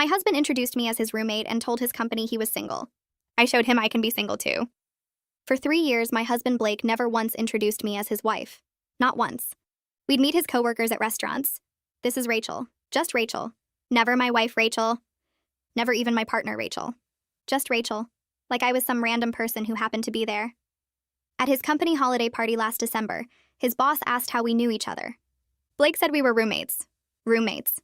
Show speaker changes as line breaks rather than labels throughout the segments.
My husband introduced me as his roommate and told his company he was single. I showed him I can be single too. For 3 years, my husband Blake never once introduced me as his wife. Not once. We'd meet his coworkers at restaurants. This is Rachel. Just Rachel. Never my wife Rachel. Never even my partner Rachel. Just Rachel. Like I was some random person who happened to be there. At his company holiday party last December, his boss asked how we knew each other. Blake said we were roommates. Roommates.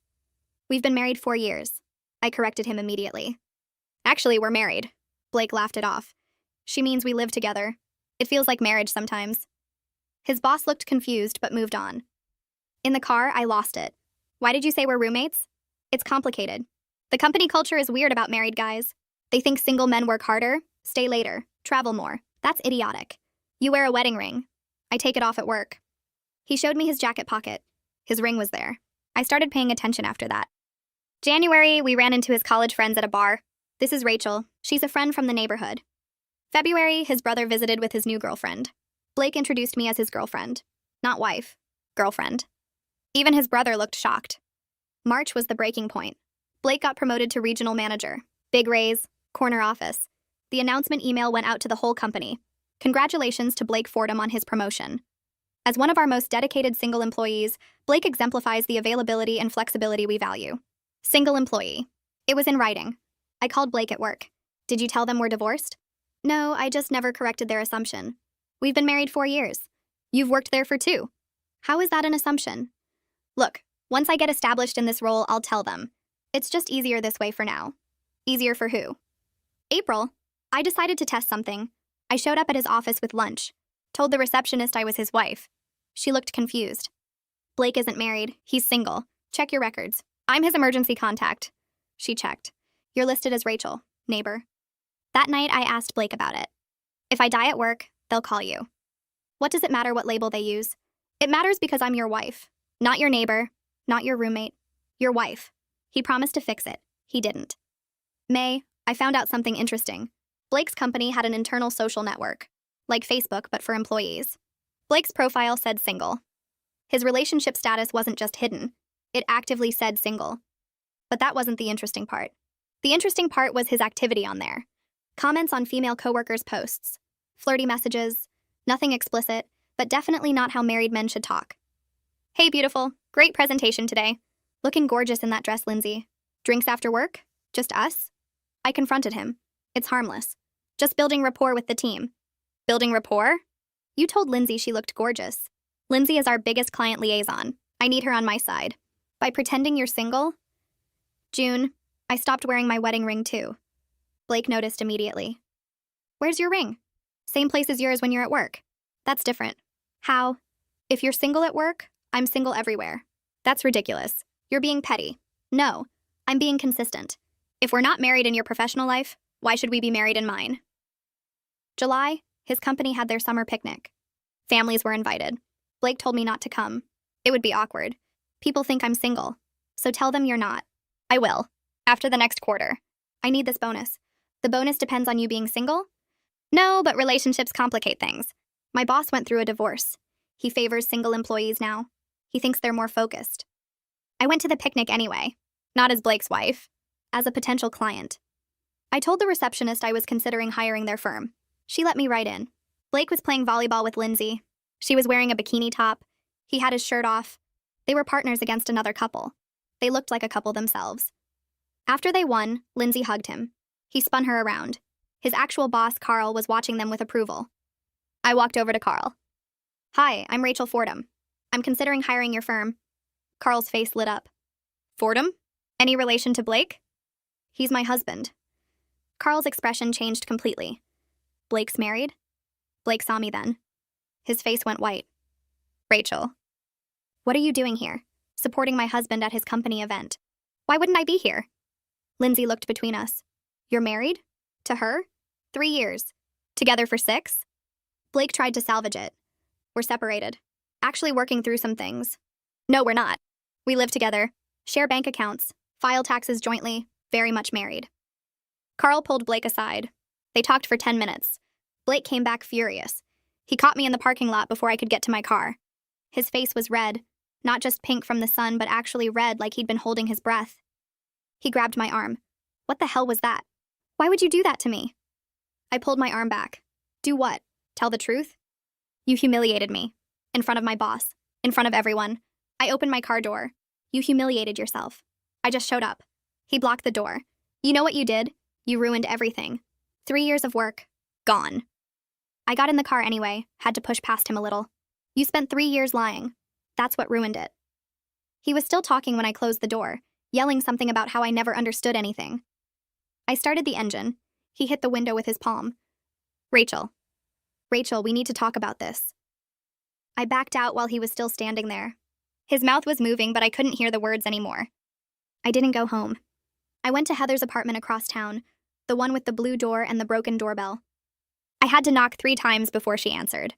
We've been married 4 years. I corrected him immediately. Actually, we're married. Blake laughed it off. She means we live together. It feels like marriage sometimes. His boss looked confused but moved on. In the car, I lost it. Why did you say we're roommates? It's complicated. The company culture is weird about married guys. They think single men work harder, stay later, travel more. That's idiotic. You wear a wedding ring. I take it off at work. He showed me his jacket pocket. His ring was there. I started paying attention after that. January, we ran into his college friends at a bar. This is Rachel. She's a friend from the neighborhood. February, his brother visited with his new girlfriend. Blake introduced me as his girlfriend. Not wife. Girlfriend. Even his brother looked shocked. March was the breaking point. Blake got promoted to regional manager. Big raise, corner office. The announcement email went out to the whole company. Congratulations to Blake Fordham on his promotion. As one of our most dedicated single employees, Blake exemplifies the availability and flexibility we value. Single employee. It was in writing. I called Blake at work. Did you tell them we're divorced? No, I just never corrected their assumption. We've been married 4 years. You've worked there for 2. How is that an assumption? Look, once I get established in this role, I'll tell them. It's just easier this way for now. Easier for who? April. I decided to test something. I showed up at his office with lunch. Told the receptionist I was his wife. She looked confused. Blake isn't married. He's single. Check your records. I'm his emergency contact. She checked. You're listed as Rachel, neighbor. That night, I asked Blake about it. If I die at work, they'll call you. What does it matter what label they use? It matters because I'm your wife. Not your neighbor. Not your roommate. Your wife. He promised to fix it. He didn't. May, I found out something interesting. Blake's company had an internal social network. Like Facebook, but for employees. Blake's profile said single. His relationship status wasn't just hidden. It actively said single. But that wasn't the interesting part. The interesting part was his activity on there. Comments on female coworkers' posts. Flirty messages. Nothing explicit, but definitely not how married men should talk. Hey, beautiful. Great presentation today. Looking gorgeous in that dress, Lindsay. Drinks after work? Just us? I confronted him. It's harmless. Just building rapport with the team. Building rapport? You told Lindsay she looked gorgeous. Lindsay is our biggest client liaison. I need her on my side. By pretending you're single? June, I stopped wearing my wedding ring too. Blake noticed immediately. Where's your ring? Same place as yours when you're at work. That's different. How? If you're single at work, I'm single everywhere. That's ridiculous. You're being petty. No, I'm being consistent. If we're not married in your professional life, why should we be married in mine? July, his company had their summer picnic. Families were invited. Blake told me not to come. It would be awkward. People think I'm single. So tell them you're not. I will. After the next quarter. I need this bonus. The bonus depends on you being single? No, but relationships complicate things. My boss went through a divorce. He favors single employees now. He thinks they're more focused. I went to the picnic anyway. Not as Blake's wife. As a potential client. I told the receptionist I was considering hiring their firm. She let me right in. Blake was playing volleyball with Lindsay. She was wearing a bikini top. He had his shirt off. They were partners against another couple. They looked like a couple themselves. After they won, Lindsay hugged him. He spun her around. His actual boss, Carl, was watching them with approval. I walked over to Carl. Hi, I'm Rachel Fordham. I'm considering hiring your firm. Carl's face lit up. Fordham? Any relation to Blake? He's my husband. Carl's expression changed completely. Blake's married? Blake saw me then. His face went white. Rachel. What are you doing here? Supporting my husband at his company event. Why wouldn't I be here? Lindsay looked between us. You're married? To her? 3 years. Together for 6? Blake tried to salvage it. We're separated. Actually working through some things. No, we're not. We live together. Share bank accounts. File taxes jointly. Very much married. Carl pulled Blake aside. They talked for 10 minutes. Blake came back furious. He caught me in the parking lot before I could get to my car. His face was red. Not just pink from the sun, but actually red like he'd been holding his breath. He grabbed my arm. What the hell was that? Why would you do that to me? I pulled my arm back. Do what? Tell the truth? You humiliated me. In front of my boss. In front of everyone. I opened my car door. You humiliated yourself. I just showed up. He blocked the door. You know what you did? You ruined everything. 3 years of work. Gone. I got in the car anyway, had to push past him a little. You spent 3 years lying. That's what ruined it. He was still talking when I closed the door, yelling something about how I never understood anything. I started the engine. He hit the window with his palm. Rachel, we need to talk about this. I backed out while he was still standing there. His mouth was moving, but I couldn't hear the words anymore. I didn't go home. I went to Heather's apartment across town, the one with the blue door and the broken doorbell. I had to knock 3 times before she answered.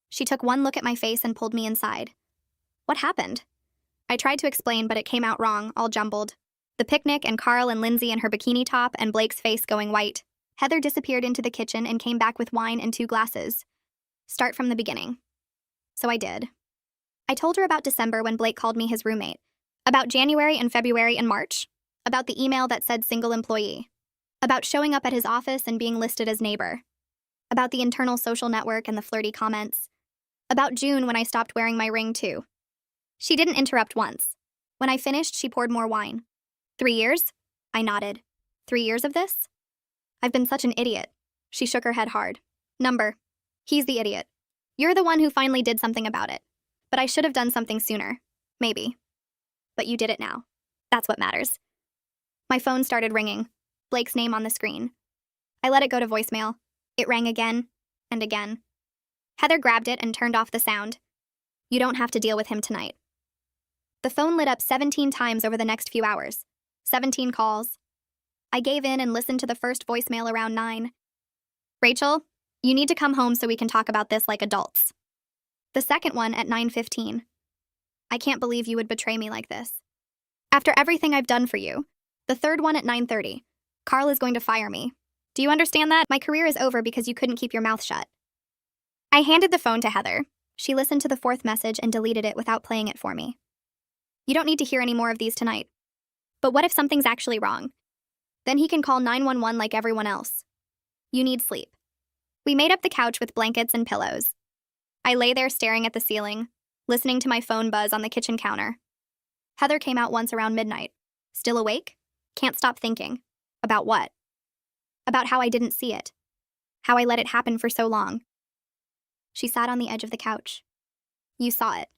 She took one look at my face and pulled me inside. What happened? I tried to explain, but it came out wrong, all jumbled. The picnic and Carl and Lindsay in her bikini top and Blake's face going white. Heather disappeared into the kitchen and came back with wine and 2 glasses. Start from the beginning. So I did. I told her about December when Blake called me his roommate, about January and February and March, about the email that said single employee, about showing up at his office and being listed as neighbor, about the internal social network and the flirty comments, about June when I stopped wearing my ring too. She didn't interrupt once. When I finished, she poured more wine. 3 years? I nodded. 3 years of this? I've been such an idiot. She shook her head hard. Number. He's the idiot. You're the one who finally did something about it. But I should have done something sooner. Maybe. But you did it now. That's what matters. My phone started ringing. Blake's name on the screen. I let it go to voicemail. It rang again and again. Heather grabbed it and turned off the sound. You don't have to deal with him tonight. The phone lit up 17 times over the next few hours. 17 calls. I gave in and listened to the first voicemail around 9. Rachel, you need to come home so we can talk about this like adults. The second one at 9:15. I can't believe you would betray me like this. After everything I've done for you. The third one at 9:30. Carl is going to fire me. Do you understand that? My career is over because you couldn't keep your mouth shut. I handed the phone to Heather. She listened to the 4th message and deleted it without playing it for me. You don't need to hear any more of these tonight. But what if something's actually wrong? Then he can call 911 like everyone else. You need sleep. We made up the couch with blankets and pillows. I lay there staring at the ceiling, listening to my phone buzz on the kitchen counter. Heather came out once around midnight. Still awake? Can't stop thinking. About what? About how I didn't see it. How I let it happen for so long. She sat on the edge of the couch. You saw it.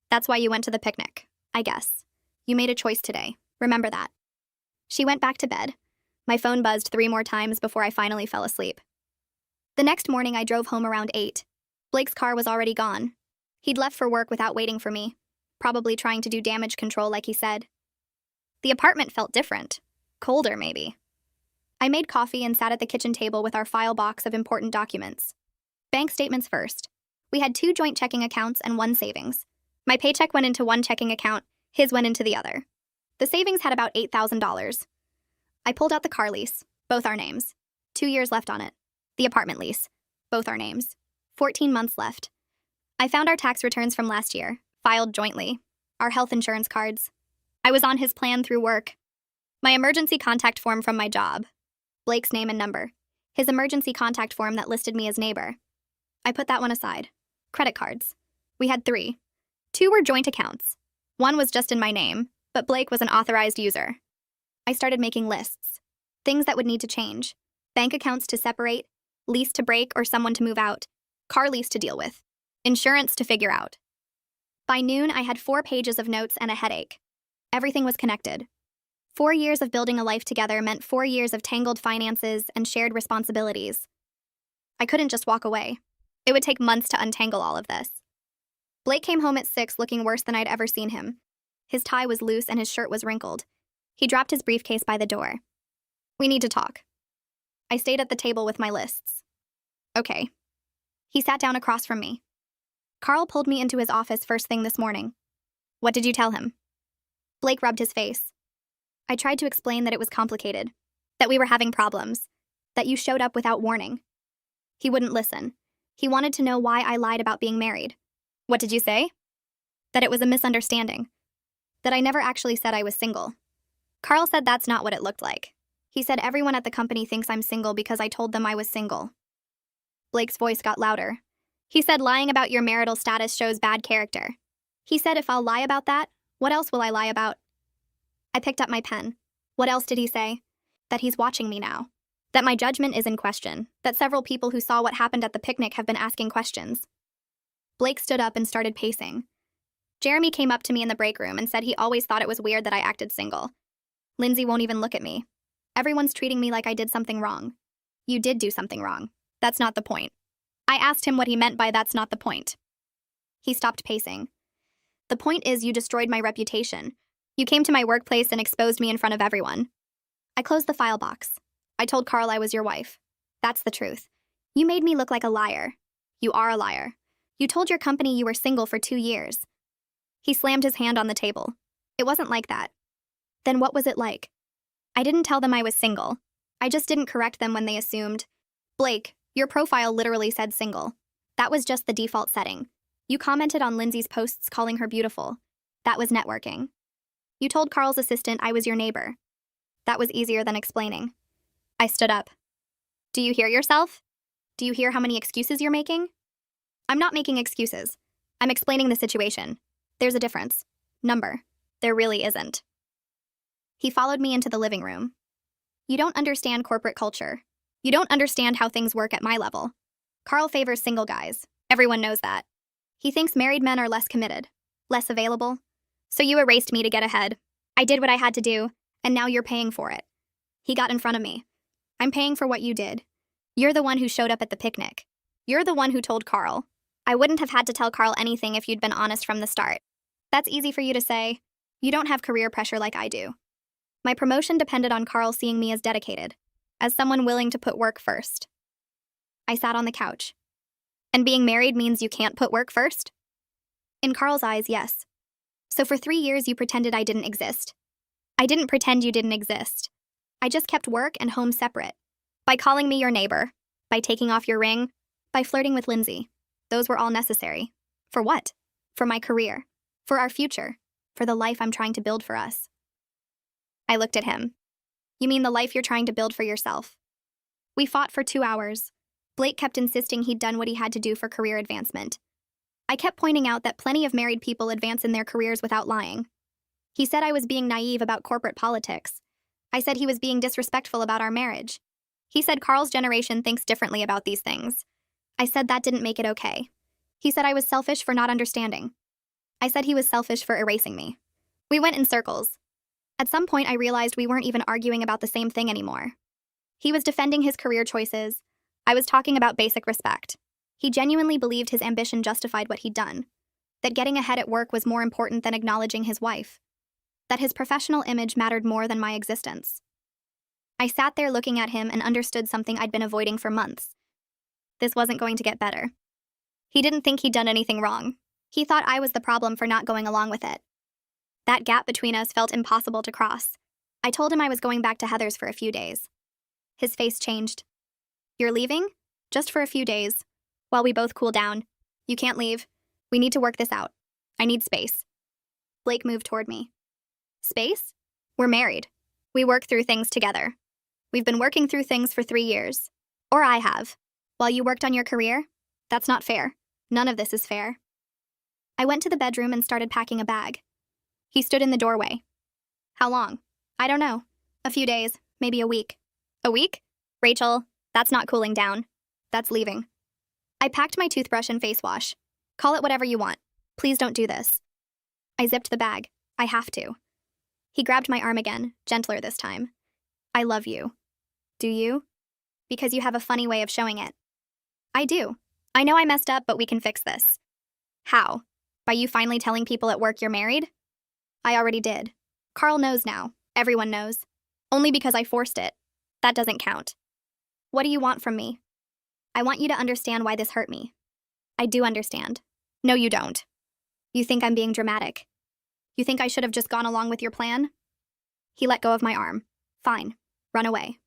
That's why you went to the picnic, I guess. You made a choice today. Remember that. She went back to bed. My phone buzzed 3 more times before I finally fell asleep. The next morning, I drove home around 8. Blake's car was already gone. He'd left for work without waiting for me, probably trying to do damage control like he said. The apartment felt different. Colder, maybe. I made coffee and sat at the kitchen table with our file box of important documents. Bank statements first. We had 2 joint checking accounts and 1 savings. My paycheck went into one checking account, his went into the other. The savings had about $8,000. I pulled out the car lease, both our names. 2 years left on it. The apartment lease, both our names. 14 months left. I found our tax returns from last year, filed jointly. Our health insurance cards. I was on his plan through work. My emergency contact form from my job. Blake's name and number. His emergency contact form that listed me as neighbor. I put that one aside. Credit cards. We had 3. 2 were joint accounts. 1 was just in my name, but Blake was an authorized user. I started making lists. Things that would need to change. Bank accounts to separate, lease to break or someone to move out, car lease to deal with, insurance to figure out. By noon, I had 4 pages of notes and a headache. Everything was connected. 4 years of building a life together meant 4 years of tangled finances and shared responsibilities. I couldn't just walk away. It would take months to untangle all of this. Blake came home at 6 looking worse than I'd ever seen him. His tie was loose and his shirt was wrinkled. He dropped his briefcase by the door. We need to talk. I stayed at the table with my lists. Okay. He sat down across from me. Carl pulled me into his office first thing this morning. What did you tell him? Blake rubbed his face. I tried to explain that it was complicated, that we were having problems, that you showed up without warning. He wouldn't listen. He wanted to know why I lied about being married. What did you say? That it was a misunderstanding. That I never actually said I was single. Carl said that's not what it looked like. He said everyone at the company thinks I'm single because I told them I was single. Blake's voice got louder. He said lying about your marital status shows bad character. He said if I'll lie about that, what else will I lie about? I picked up my pen. What else did he say? That he's watching me now. That my judgment is in question. That several people who saw what happened at the picnic have been asking questions. Blake stood up and started pacing. Jeremy came up to me in the break room and said he always thought it was weird that I acted single. Lindsay won't even look at me. Everyone's treating me like I did something wrong. You did do something wrong. That's not the point. I asked him what he meant by that's not the point. He stopped pacing. The point is you destroyed my reputation. You came to my workplace and exposed me in front of everyone. I closed the file box. I told Carl I was your wife. That's the truth. You made me look like a liar. You are a liar. You told your company you were single for 2 years. He slammed his hand on the table. It wasn't like that. Then what was it like? I didn't tell them I was single. I just didn't correct them when they assumed. Blake, your profile literally said single. That was just the default setting. You commented on Lindsay's posts calling her beautiful. That was networking. You told Carl's assistant I was your neighbor. That was easier than explaining. I stood up. Do you hear yourself? Do you hear how many excuses you're making? I'm not making excuses. I'm explaining the situation. There's a difference. Number. There really isn't. He followed me into the living room. You don't understand corporate culture. You don't understand how things work at my level. Carl favors single guys. Everyone knows that. He thinks married men are less committed, less available. So you erased me to get ahead. I did what I had to do, and now you're paying for it. He got in front of me. I'm paying for what you did. You're the one who showed up at the picnic. You're the one who told Carl. I wouldn't have had to tell Carl anything if you'd been honest from the start. That's easy for you to say. You don't have career pressure like I do. My promotion depended on Carl seeing me as dedicated, as someone willing to put work first. I sat on the couch. And being married means you can't put work first? In Carl's eyes, yes. So for 3 years you pretended I didn't exist. I didn't pretend you didn't exist. I just kept work and home separate. By calling me your neighbor, by taking off your ring, by flirting with Lindsay. Those were all necessary. For what? For my career. For our future. For the life I'm trying to build for us. I looked at him. You mean the life you're trying to build for yourself? We fought for 2 hours. Blake kept insisting he'd done what he had to do for career advancement. I kept pointing out that plenty of married people advance in their careers without lying. He said I was being naive about corporate politics. I said he was being disrespectful about our marriage. He said Carl's generation thinks differently about these things. I said that didn't make it okay. He said I was selfish for not understanding. I said he was selfish for erasing me. We went in circles. At some point, I realized we weren't even arguing about the same thing anymore. He was defending his career choices. I was talking about basic respect. He genuinely believed his ambition justified what he'd done. That getting ahead at work was more important than acknowledging his wife. That his professional image mattered more than my existence. I sat there looking at him and understood something I'd been avoiding for months. This wasn't going to get better. He didn't think he'd done anything wrong. He thought I was the problem for not going along with it. That gap between us felt impossible to cross. I told him I was going back to Heather's for a few days. His face changed. You're leaving? Just for a few days. While we both cool down. You can't leave. We need to work this out. I need space. Blake moved toward me. Space? We're married. We work through things together. We've been working through things for 3 years. Or I have. While you worked on your career? That's not fair. None of this is fair. I went to the bedroom and started packing a bag. He stood in the doorway. How long? I don't know. A few days, maybe a week. A week? Rachel, that's not cooling down. That's leaving. I packed my toothbrush and face wash. Call it whatever you want. Please don't do this. I zipped the bag. I have to. He grabbed my arm again, gentler this time. I love you. Do you? Because you have a funny way of showing it. I do. I know I messed up, but we can fix this. How? By you finally telling people at work you're married? I already did. Carl knows now. Everyone knows. Only because I forced it. That doesn't count. What do you want from me? I want you to understand why this hurt me. I do understand. No, you don't. You think I'm being dramatic. You think I should have just gone along with your plan? He let go of my arm. Fine. Run away.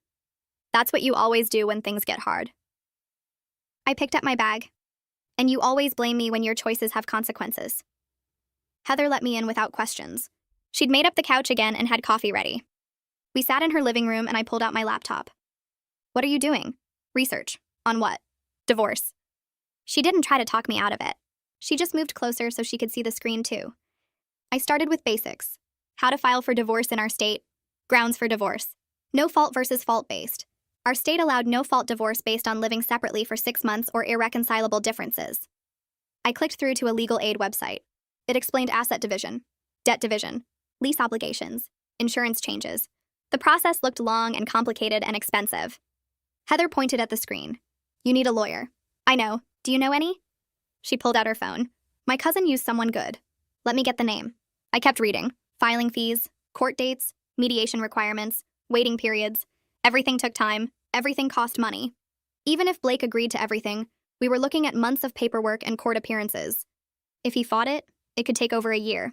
That's what you always do when things get hard. I picked up my bag. And you always blame me when your choices have consequences. Heather let me in without questions. She'd made up the couch again and had coffee ready. We sat in her living room and I pulled out my laptop. What are you doing? Research. On what? Divorce. She didn't try to talk me out of it. She just moved closer so she could see the screen too. I started with basics. How to file for divorce in our state. Grounds for divorce. No fault versus fault-based. Our state allowed no-fault divorce based on living separately for 6 months or irreconcilable differences. I clicked through to a legal aid website. It explained asset division, debt division, lease obligations, insurance changes. The process looked long and complicated and expensive. Heather pointed at the screen. You need a lawyer. I know. Do you know any? She pulled out her phone. My cousin used someone good. Let me get the name. I kept reading. Filing fees, court dates, mediation requirements, waiting periods. Everything took time. Everything cost money. Even if Blake agreed to everything, we were looking at months of paperwork and court appearances. If he fought it, it could take over a year.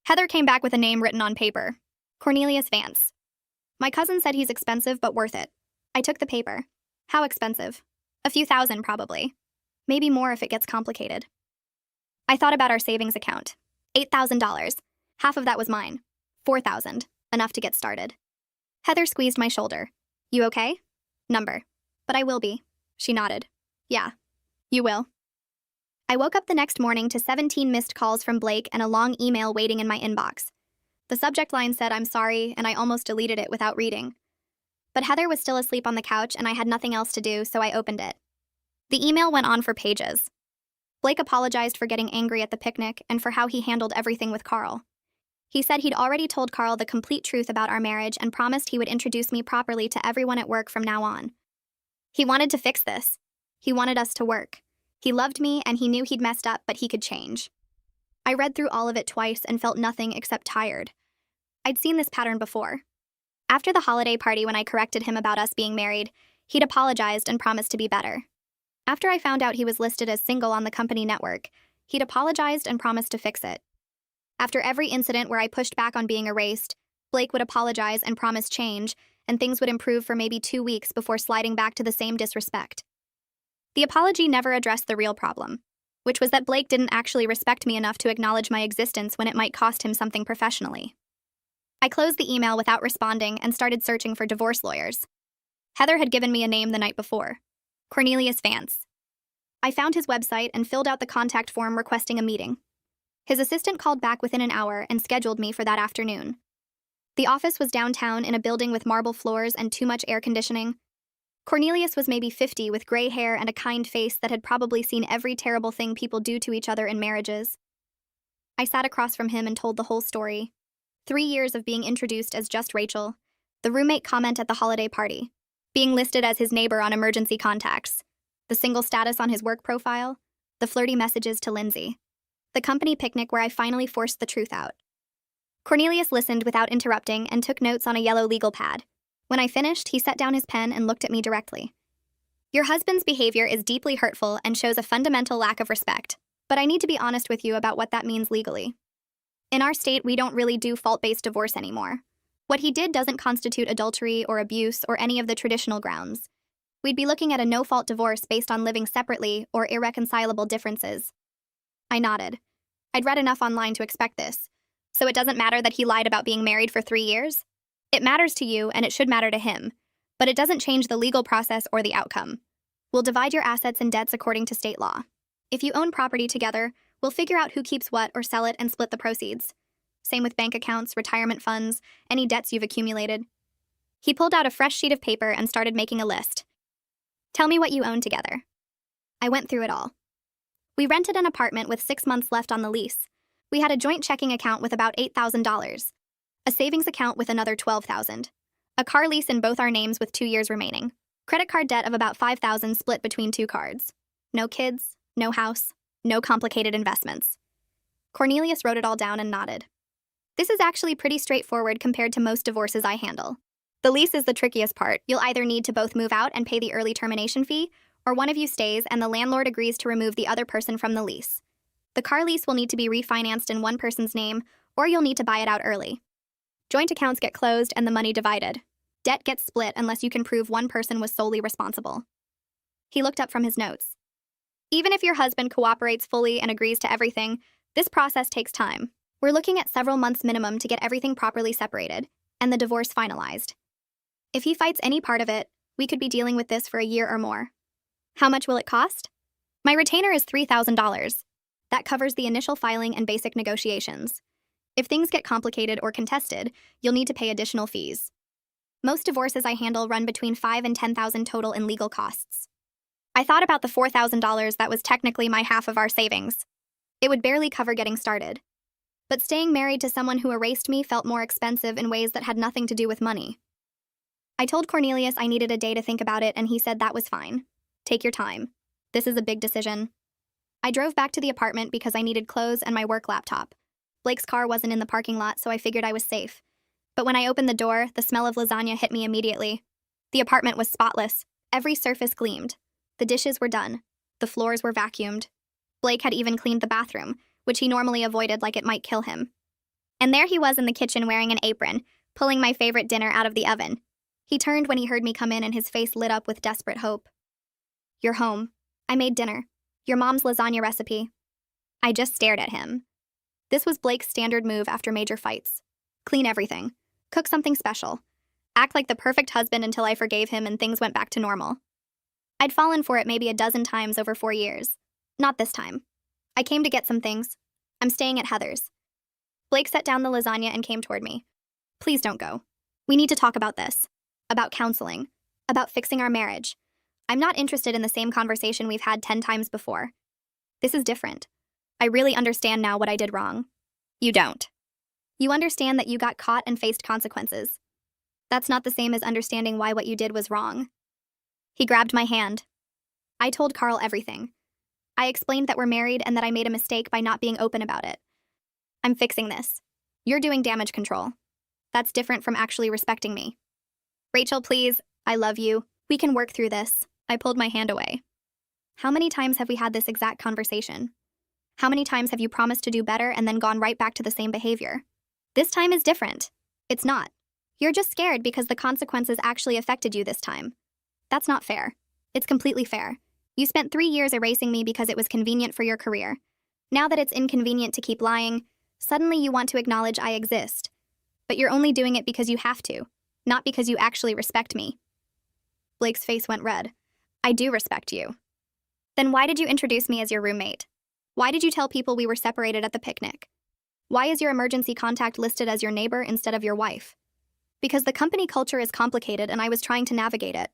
Heather came back with a name written on paper. Cornelius Vance. My cousin said he's expensive but worth it. I took the paper. How expensive? A few thousand, probably. Maybe more if it gets complicated. I thought about our savings account. $8,000. Half of that was mine. $4,000. Enough to get started. Heather squeezed my shoulder. You okay? Number. But I will be. She nodded. Yeah. You will. I woke up the next morning to 17 missed calls from Blake and a long email waiting in my inbox. The subject line said I'm sorry, and I almost deleted it without reading. But Heather was still asleep on the couch and I had nothing else to do, so I opened it. The email went on for pages. Blake apologized for getting angry at the picnic and for how he handled everything with Carl. He said he'd already told Carl the complete truth about our marriage and promised he would introduce me properly to everyone at work from now on. He wanted to fix this. He wanted us to work. He loved me and he knew he'd messed up, but he could change. I read through all of it twice and felt nothing except tired. I'd seen this pattern before. After the holiday party when I corrected him about us being married, he'd apologized and promised to be better. After I found out he was listed as single on the company network, he'd apologized and promised to fix it. After every incident where I pushed back on being erased, Blake would apologize and promise change, and things would improve for maybe 2 weeks before sliding back to the same disrespect. The apology never addressed the real problem, which was that Blake didn't actually respect me enough to acknowledge my existence when it might cost him something professionally. I closed the email without responding and started searching for divorce lawyers. Heather had given me a name the night before. Cornelius Vance. I found his website and filled out the contact form requesting a meeting. His assistant called back within an hour and scheduled me for that afternoon. The office was downtown in a building with marble floors and too much air conditioning. Cornelius was maybe 50 with gray hair and a kind face that had probably seen every terrible thing people do to each other in marriages. I sat across from him and told the whole story. 3 years of being introduced as just Rachel, the roommate comment at the holiday party, being listed as his neighbor on emergency contacts, the single status on his work profile, the flirty messages to Lindsay, the company picnic where I finally forced the truth out. Cornelius listened without interrupting and took notes on a yellow legal pad. When I finished, he set down his pen and looked at me directly. Your husband's behavior is deeply hurtful and shows a fundamental lack of respect, but I need to be honest with you about what that means legally. In our state, we don't really do fault-based divorce anymore. What he did doesn't constitute adultery or abuse or any of the traditional grounds. We'd be looking at a no-fault divorce based on living separately or irreconcilable differences. I nodded. I'd read enough online to expect this. So it doesn't matter that he lied about being married for 3 years? It matters to you, and it should matter to him. But it doesn't change the legal process or the outcome. We'll divide your assets and debts according to state law. If you own property together, we'll figure out who keeps what or sell it and split the proceeds. Same with bank accounts, retirement funds, any debts you've accumulated. He pulled out a fresh sheet of paper and started making a list. Tell me what you own together. I went through it all. We rented an apartment with 6 months left on the lease. We had a joint checking account with about $8,000, a savings account with another $12,000, a car lease in both our names with 2 years remaining, credit card debt of about $5,000 split between 2 cards. No kids, no house, no complicated investments. Cornelius wrote it all down and nodded. This is actually pretty straightforward compared to most divorces I handle. The lease is the trickiest part. You'll either need to both move out and pay the early termination fee, or one of you stays and the landlord agrees to remove the other person from the lease. The car lease will need to be refinanced in one person's name, or you'll need to buy it out early. Joint accounts get closed and the money divided. Debt gets split unless you can prove one person was solely responsible. He looked up from his notes. Even if your husband cooperates fully and agrees to everything, this process takes time. We're looking at several months minimum to get everything properly separated, and the divorce finalized. If he fights any part of it, we could be dealing with this for a year or more. How much will it cost? My retainer is $3,000. That covers the initial filing and basic negotiations. If things get complicated or contested, you'll need to pay additional fees. Most divorces I handle run between $5,000 and $10,000 total in legal costs. I thought about the $4,000 that was technically my half of our savings. It would barely cover getting started. But staying married to someone who erased me felt more expensive in ways that had nothing to do with money. I told Cornelius I needed a day to think about it, and he said that was fine. Take your time. This is a big decision. I drove back to the apartment because I needed clothes and my work laptop. Blake's car wasn't in the parking lot, so I figured I was safe. But when I opened the door, the smell of lasagna hit me immediately. The apartment was spotless. Every surface gleamed. The dishes were done. The floors were vacuumed. Blake had even cleaned the bathroom, which he normally avoided like it might kill him. And there he was in the kitchen wearing an apron, pulling my favorite dinner out of the oven. He turned when he heard me come in and his face lit up with desperate hope. "You're home. I made dinner. Your mom's lasagna recipe." I just stared at him. This was Blake's standard move after major fights. Clean everything. Cook something special. Act like the perfect husband until I forgave him and things went back to normal. I'd fallen for it maybe a dozen times over 4 years. Not this time. I came to get some things. I'm staying at Heather's. Blake set down the lasagna and came toward me. "Please don't go. We need to talk about this. About counseling. About fixing our marriage. I'm not interested in the same conversation we've had 10 times before. This is different. I really understand now what I did wrong." "You don't. You understand that you got caught and faced consequences. That's not the same as understanding why what you did was wrong." He grabbed my hand. I told Carl everything. I explained that we're married and that I made a mistake by not being open about it. "I'm fixing this. You're doing damage control. That's different from actually respecting me." "Rachel, please. I love you. We can work through this." I pulled my hand away. "How many times have we had this exact conversation? How many times have you promised to do better and then gone right back to the same behavior? This time is different. It's not. You're just scared because the consequences actually affected you this time. That's not fair. It's completely fair. You spent 3 years erasing me because it was convenient for your career. Now that it's inconvenient to keep lying, suddenly you want to acknowledge I exist. But you're only doing it because you have to, not because you actually respect me." Blake's face went red. "I do respect you." "Then why did you introduce me as your roommate? Why did you tell people we were separated at the picnic? Why is your emergency contact listed as your neighbor instead of your wife?" "Because the company culture is complicated and I was trying to navigate it.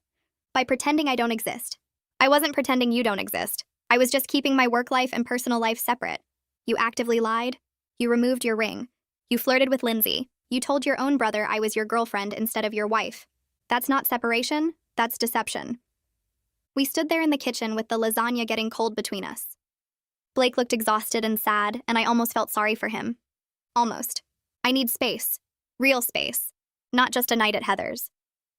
By pretending I don't exist. I wasn't pretending you don't exist. I was just keeping my work life and personal life separate. You actively lied. You removed your ring. You flirted with Lindsay. You told your own brother I was your girlfriend instead of your wife. That's not separation, that's deception." We stood there in the kitchen with the lasagna getting cold between us. Blake looked exhausted and sad, and I almost felt sorry for him. Almost. I need space. Real space. Not just a night at Heather's.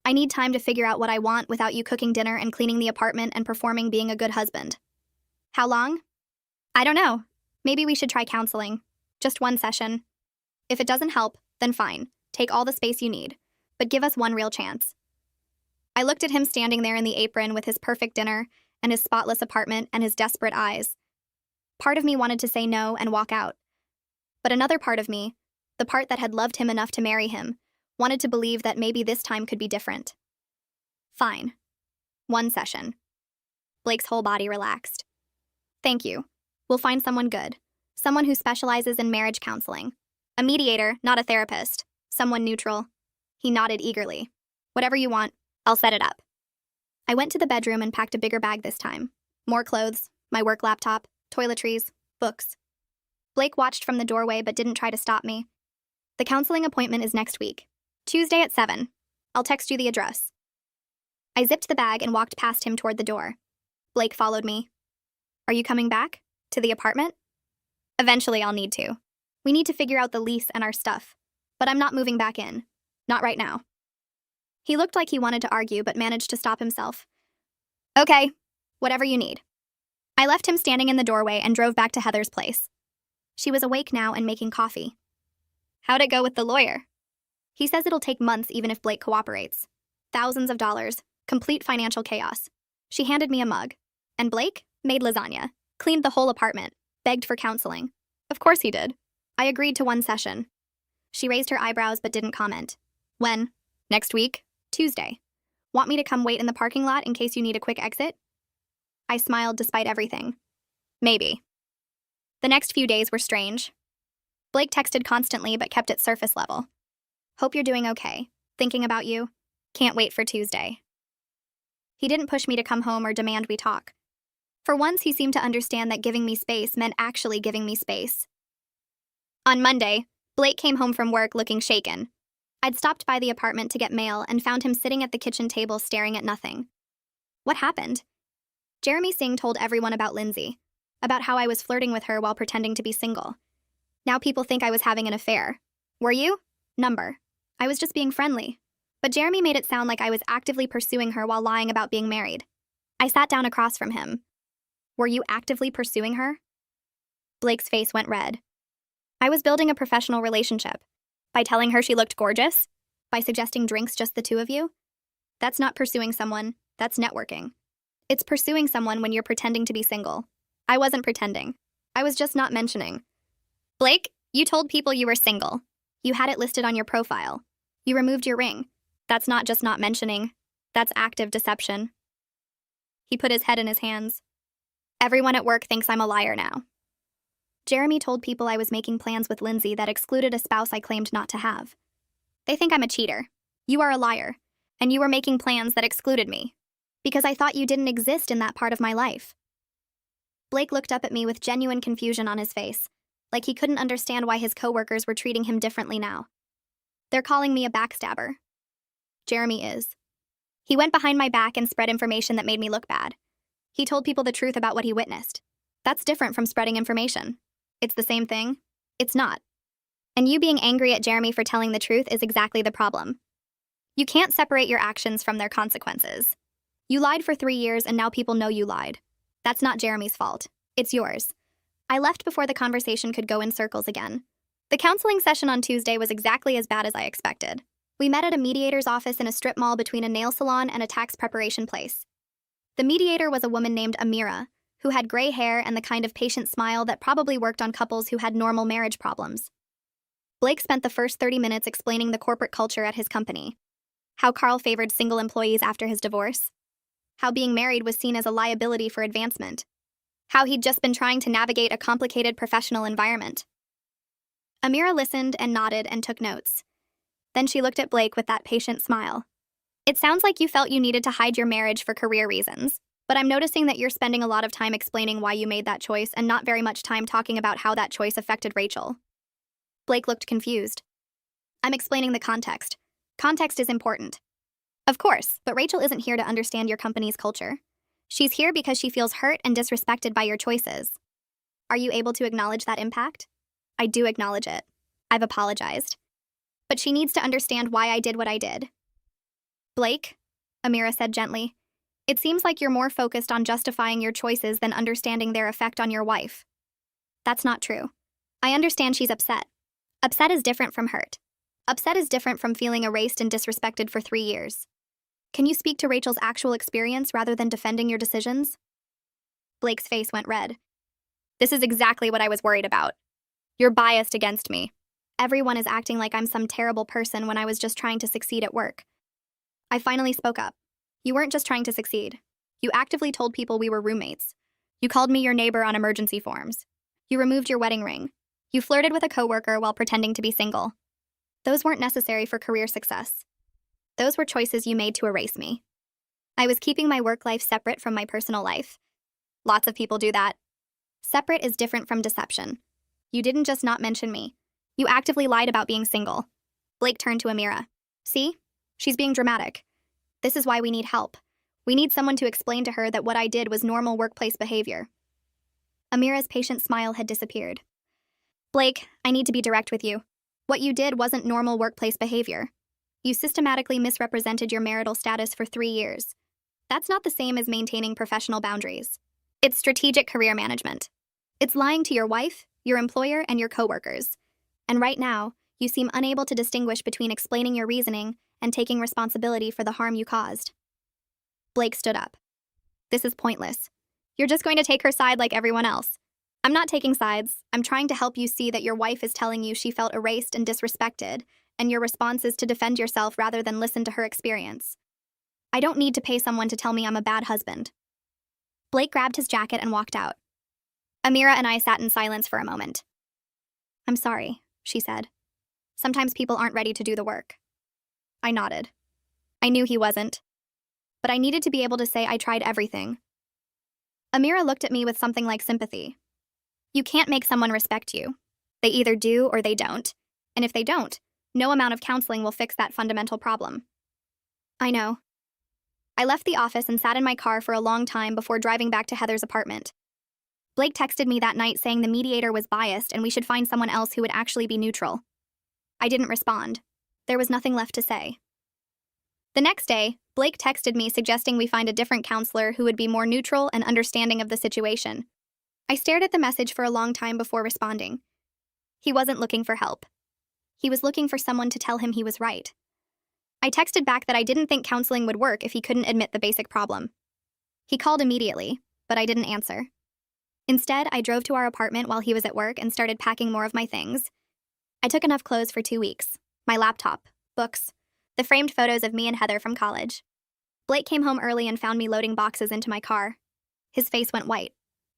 I need time to figure out what I want without you cooking dinner and cleaning the apartment and performing being a good husband. How long? I don't know. Maybe we should try counseling. Just one session. If it doesn't help, then fine. Take all the space you need. But give us one real chance. I looked at him standing there in the apron with his perfect dinner and his spotless apartment and his desperate eyes. Part of me wanted to say no and walk out. But another part of me, the part that had loved him enough to marry him, wanted to believe that maybe this time could be different. Fine. One session. Blake's whole body relaxed. "Thank you. We'll find someone good. Someone who specializes in marriage counseling. A mediator, not a therapist. Someone neutral." He nodded eagerly. "Whatever you want, I'll set it up." I went to the bedroom and packed a bigger bag this time. More clothes, my work laptop, toiletries, books. Blake watched from the doorway but didn't try to stop me. "The counseling appointment is next week. Tuesday at 7. I'll text you the address." I zipped the bag and walked past him toward the door. Blake followed me. "Are you coming back? To the apartment?" "Eventually I'll need to. We need to figure out the lease and our stuff. But I'm not moving back in. Not right now." He looked like he wanted to argue but managed to stop himself. "Okay, whatever you need." I left him standing in the doorway and drove back to Heather's place. She was awake now and making coffee. "How'd it go with the lawyer?" "He says it'll take months even if Blake cooperates. Thousands of dollars, complete financial chaos." She handed me a mug. And Blake made lasagna, cleaned the whole apartment, begged for counseling. Of course he did. I agreed to one session. She raised her eyebrows but didn't comment. When? Next week? Tuesday. Want me to come wait in the parking lot in case you need a quick exit? I smiled despite everything. Maybe. The next few days were strange. Blake texted constantly but kept it surface level. Hope you're doing okay. Thinking about you. Can't wait for Tuesday. He didn't push me to come home or demand we talk. For once, he seemed to understand that giving me space meant actually giving me space. On Monday, Blake came home from work looking shaken. I'd stopped by the apartment to get mail and found him sitting at the kitchen table staring at nothing. What happened? Jeremy Singh told everyone about Lindsay, about how I was flirting with her while pretending to be single. Now people think I was having an affair. Were you? Number. I was just being friendly. But Jeremy made it sound like I was actively pursuing her while lying about being married. I sat down across from him. Were you actively pursuing her? Blake's face went red. I was building a professional relationship. By telling her she looked gorgeous? By suggesting drinks just the two of you? That's not pursuing someone, that's networking. It's pursuing someone when you're pretending to be single. I wasn't pretending. I was just not mentioning. Blake, you told people you were single. You had it listed on your profile. You removed your ring. That's not just not mentioning. That's active deception. He put his head in his hands. Everyone at work thinks I'm a liar now. Jeremy told people I was making plans with Lindsay that excluded a spouse I claimed not to have. They think I'm a cheater. You are a liar. And you were making plans that excluded me. Because I thought you didn't exist in that part of my life. Blake looked up at me with genuine confusion on his face, like he couldn't understand why his coworkers were treating him differently now. They're calling me a backstabber. Jeremy is. He went behind my back and spread information that made me look bad. He told people the truth about what he witnessed. That's different from spreading information. It's the same thing. It's not. And you being angry at Jeremy for telling the truth is exactly the problem. You can't separate your actions from their consequences. You lied for 3 years and now people know you lied. That's not Jeremy's fault. It's yours. I left before the conversation could go in circles again. The counseling session on Tuesday was exactly as bad as I expected. We met at a mediator's office in a strip mall between a nail salon and a tax preparation place. The mediator was a woman named Amira, who had gray hair and the kind of patient smile that probably worked on couples who had normal marriage problems. Blake spent the first 30 minutes explaining the corporate culture at his company. How Carl favored single employees after his divorce. How being married was seen as a liability for advancement. How he'd just been trying to navigate a complicated professional environment. Amira listened and nodded and took notes. Then she looked at Blake with that patient smile. It sounds like you felt you needed to hide your marriage for career reasons, but I'm noticing that you're spending a lot of time explaining why you made that choice and not very much time talking about how that choice affected Rachel. Blake looked confused. I'm explaining the context. Context is important. Of course, but Rachel isn't here to understand your company's culture. She's here because she feels hurt and disrespected by your choices. Are you able to acknowledge that impact? I do acknowledge it. I've apologized. But she needs to understand why I did what I did. Blake, Amira said gently, it seems like you're more focused on justifying your choices than understanding their effect on your wife. That's not true. I understand she's upset. Upset is different from hurt. Upset is different from feeling erased and disrespected for 3 years. Can you speak to Rachel's actual experience rather than defending your decisions? Blake's face went red. This is exactly what I was worried about. You're biased against me. Everyone is acting like I'm some terrible person when I was just trying to succeed at work. I finally spoke up. You weren't just trying to succeed. You actively told people we were roommates. You called me your neighbor on emergency forms. You removed your wedding ring. You flirted with a coworker while pretending to be single. Those weren't necessary for career success. Those were choices you made to erase me. I was keeping my work life separate from my personal life. Lots of people do that. Separate is different from deception. You didn't just not mention me. You actively lied about being single. Blake turned to Amira. See? She's being dramatic. This is why we need help. We need someone to explain to her that what I did was normal workplace behavior. Amira's patient smile had disappeared. Blake, I need to be direct with you. What you did wasn't normal workplace behavior. You systematically misrepresented your marital status for 3 years. That's not the same as maintaining professional boundaries. It's strategic career management. It's lying to your wife, your employer, and your coworkers. And right now, you seem unable to distinguish between explaining your reasoning and taking responsibility for the harm you caused. Blake stood up. This is pointless. You're just going to take her side like everyone else. I'm not taking sides. I'm trying to help you see that your wife is telling you she felt erased and disrespected, and your response is to defend yourself rather than listen to her experience. I don't need to pay someone to tell me I'm a bad husband. Blake grabbed his jacket and walked out. Amira and I sat in silence for a moment. I'm sorry, she said. Sometimes people aren't ready to do the work. I nodded. I knew he wasn't. But I needed to be able to say I tried everything. Amira looked at me with something like sympathy. You can't make someone respect you. They either do or they don't. And if they don't, no amount of counseling will fix that fundamental problem. I know. I left the office and sat in my car for a long time before driving back to Heather's apartment. Blake texted me that night saying the mediator was biased and we should find someone else who would actually be neutral. I didn't respond. There was nothing left to say. The next day, Blake texted me suggesting we find a different counselor who would be more neutral and understanding of the situation. I stared at the message for a long time before responding. He wasn't looking for help. He was looking for someone to tell him he was right. I texted back that I didn't think counseling would work if he couldn't admit the basic problem. He called immediately, but I didn't answer. Instead, I drove to our apartment while he was at work and started packing more of my things. I took enough clothes for 2 weeks. My laptop, books, the framed photos of me and Heather from college. Blake came home early and found me loading boxes into my car. His face went white.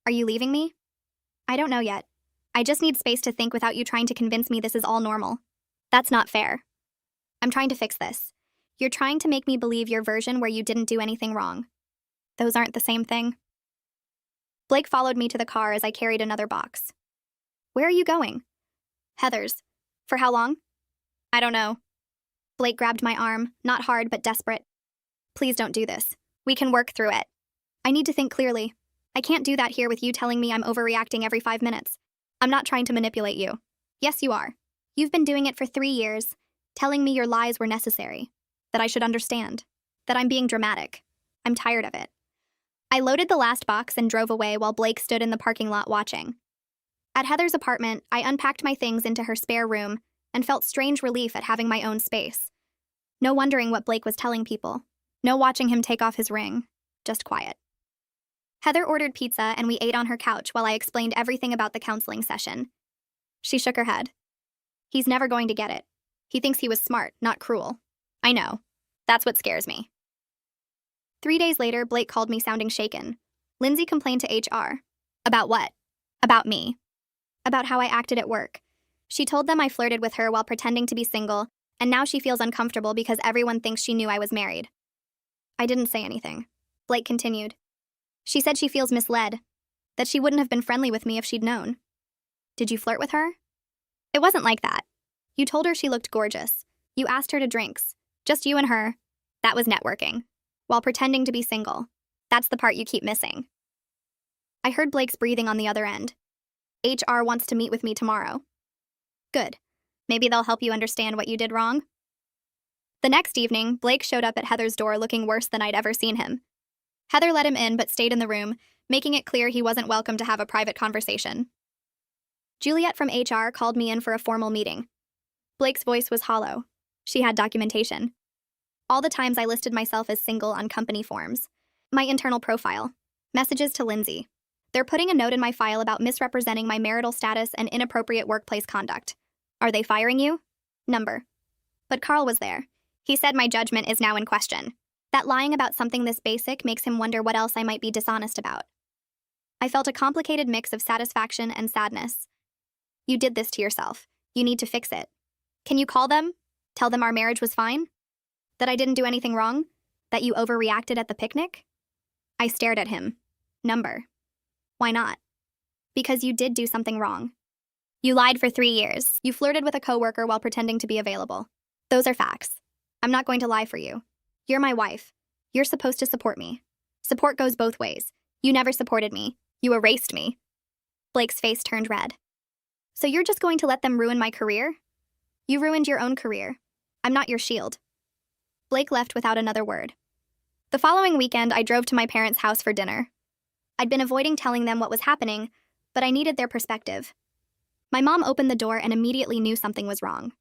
Are you leaving me? I don't know yet. I just need space to think without you trying to convince me this is all normal. That's not fair. I'm trying to fix this. You're trying to make me believe your version where you didn't do anything wrong. Those aren't the same thing. Blake followed me to the car as I carried another box. Where are you going? Heather's. For how long? I don't know. Blake grabbed my arm, not hard but desperate. Please don't do this. We can work through it. I need to think clearly. I can't do that here with you telling me I'm overreacting every 5 minutes. I'm not trying to manipulate you. Yes, you are. You've been doing it for 3 years, telling me your lies were necessary, that I should understand, that I'm being dramatic. I'm tired of it. I loaded the last box and drove away while Blake stood in the parking lot watching. At Heather's apartment, I unpacked my things into her spare room and felt strange relief at having my own space. No wondering what Blake was telling people. No watching him take off his ring. Just quiet. Heather ordered pizza and we ate on her couch while I explained everything about the counseling session. She shook her head. He's never going to get it. He thinks he was smart, not cruel. I know. That's what scares me. 3 days later, Blake called me sounding shaken. Lindsay complained to HR. About what? About me. About how I acted at work. She told them I flirted with her while pretending to be single, and now she feels uncomfortable because everyone thinks she knew I was married. I didn't say anything. Blake continued. She said she feels misled, that she wouldn't have been friendly with me if she'd known. Did you flirt with her? It wasn't like that. You told her she looked gorgeous. You asked her to drinks. Just you and her. That was networking. While pretending to be single. That's the part you keep missing. I heard Blake's breathing on the other end. HR wants to meet with me tomorrow. Good. Maybe they'll help you understand what you did wrong. The next evening, Blake showed up at Heather's door looking worse than I'd ever seen him. Heather let him in but stayed in the room, making it clear he wasn't welcome to have a private conversation. Juliet from HR called me in for a formal meeting. Blake's voice was hollow. She had documentation. All the times I listed myself as single on company forms. My internal profile. Messages to Lindsay. They're putting a note in my file about misrepresenting my marital status and inappropriate workplace conduct. Are they firing you? Number. But Carl was there. He said my judgment is now in question. That lying about something this basic makes him wonder what else I might be dishonest about. I felt a complicated mix of satisfaction and sadness. You did this to yourself. You need to fix it. Can you call them? Tell them our marriage was fine? That I didn't do anything wrong? That you overreacted at the picnic? I stared at him. Number. Why not? Because you did do something wrong. You lied for 3 years. You flirted with a coworker while pretending to be available. Those are facts. I'm not going to lie for you. You're my wife. You're supposed to support me. Support goes both ways. You never supported me. You erased me. Blake's face turned red. So you're just going to let them ruin my career? You ruined your own career. I'm not your shield. Blake left without another word. The following weekend, I drove to my parents' house for dinner. I'd been avoiding telling them what was happening, but I needed their perspective. My mom opened the door and immediately knew something was wrong.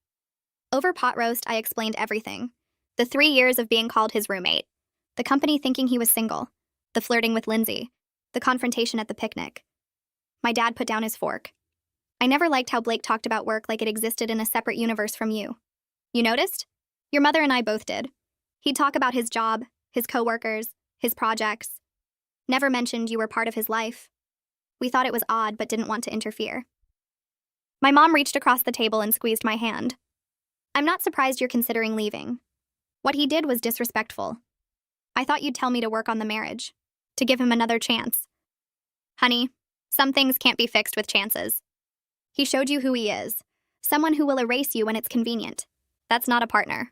Over pot roast, I explained everything. The 3 years of being called his roommate. The company thinking he was single. The flirting with Lindsay. The confrontation at the picnic. My dad put down his fork. I never liked how Blake talked about work like it existed in a separate universe from you. You noticed? Your mother and I both did. He'd talk about his job, his coworkers, his projects. Never mentioned you were part of his life. We thought it was odd but didn't want to interfere. My mom reached across the table and squeezed my hand. I'm not surprised you're considering leaving. What he did was disrespectful. I thought you'd tell me to work on the marriage, to give him another chance. Honey, some things can't be fixed with chances. He showed you who he is, someone who will erase you when it's convenient. That's not a partner.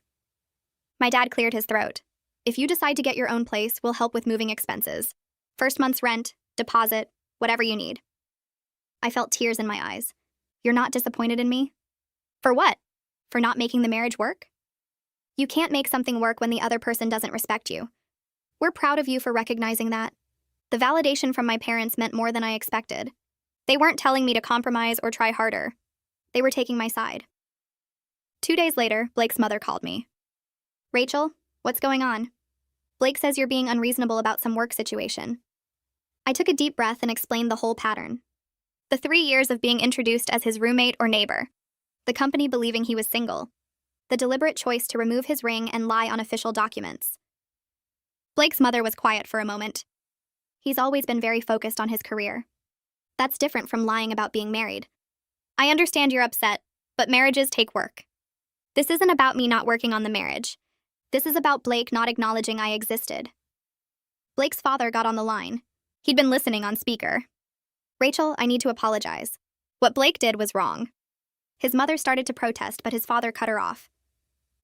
My dad cleared his throat. If you decide to get your own place, we'll help with moving expenses. First month's rent, deposit, whatever you need. I felt tears in my eyes. You're not disappointed in me? For what? For not making the marriage work? You can't make something work when the other person doesn't respect you. We're proud of you for recognizing that. The validation from my parents meant more than I expected. They weren't telling me to compromise or try harder. They were taking my side. 2 days later, Blake's mother called me. Rachel, what's going on? Blake says you're being unreasonable about some work situation. I took a deep breath and explained the whole pattern. The 3 years of being introduced as his roommate or neighbor. The company believing he was single. The deliberate choice to remove his ring and lie on official documents. Blake's mother was quiet for a moment. He's always been very focused on his career. That's different from lying about being married. I understand you're upset, but marriages take work. This isn't about me not working on the marriage. This is about Blake not acknowledging I existed. Blake's father got on the line. He'd been listening on speaker. Rachel, I need to apologize. What Blake did was wrong. His mother started to protest, but his father cut her off.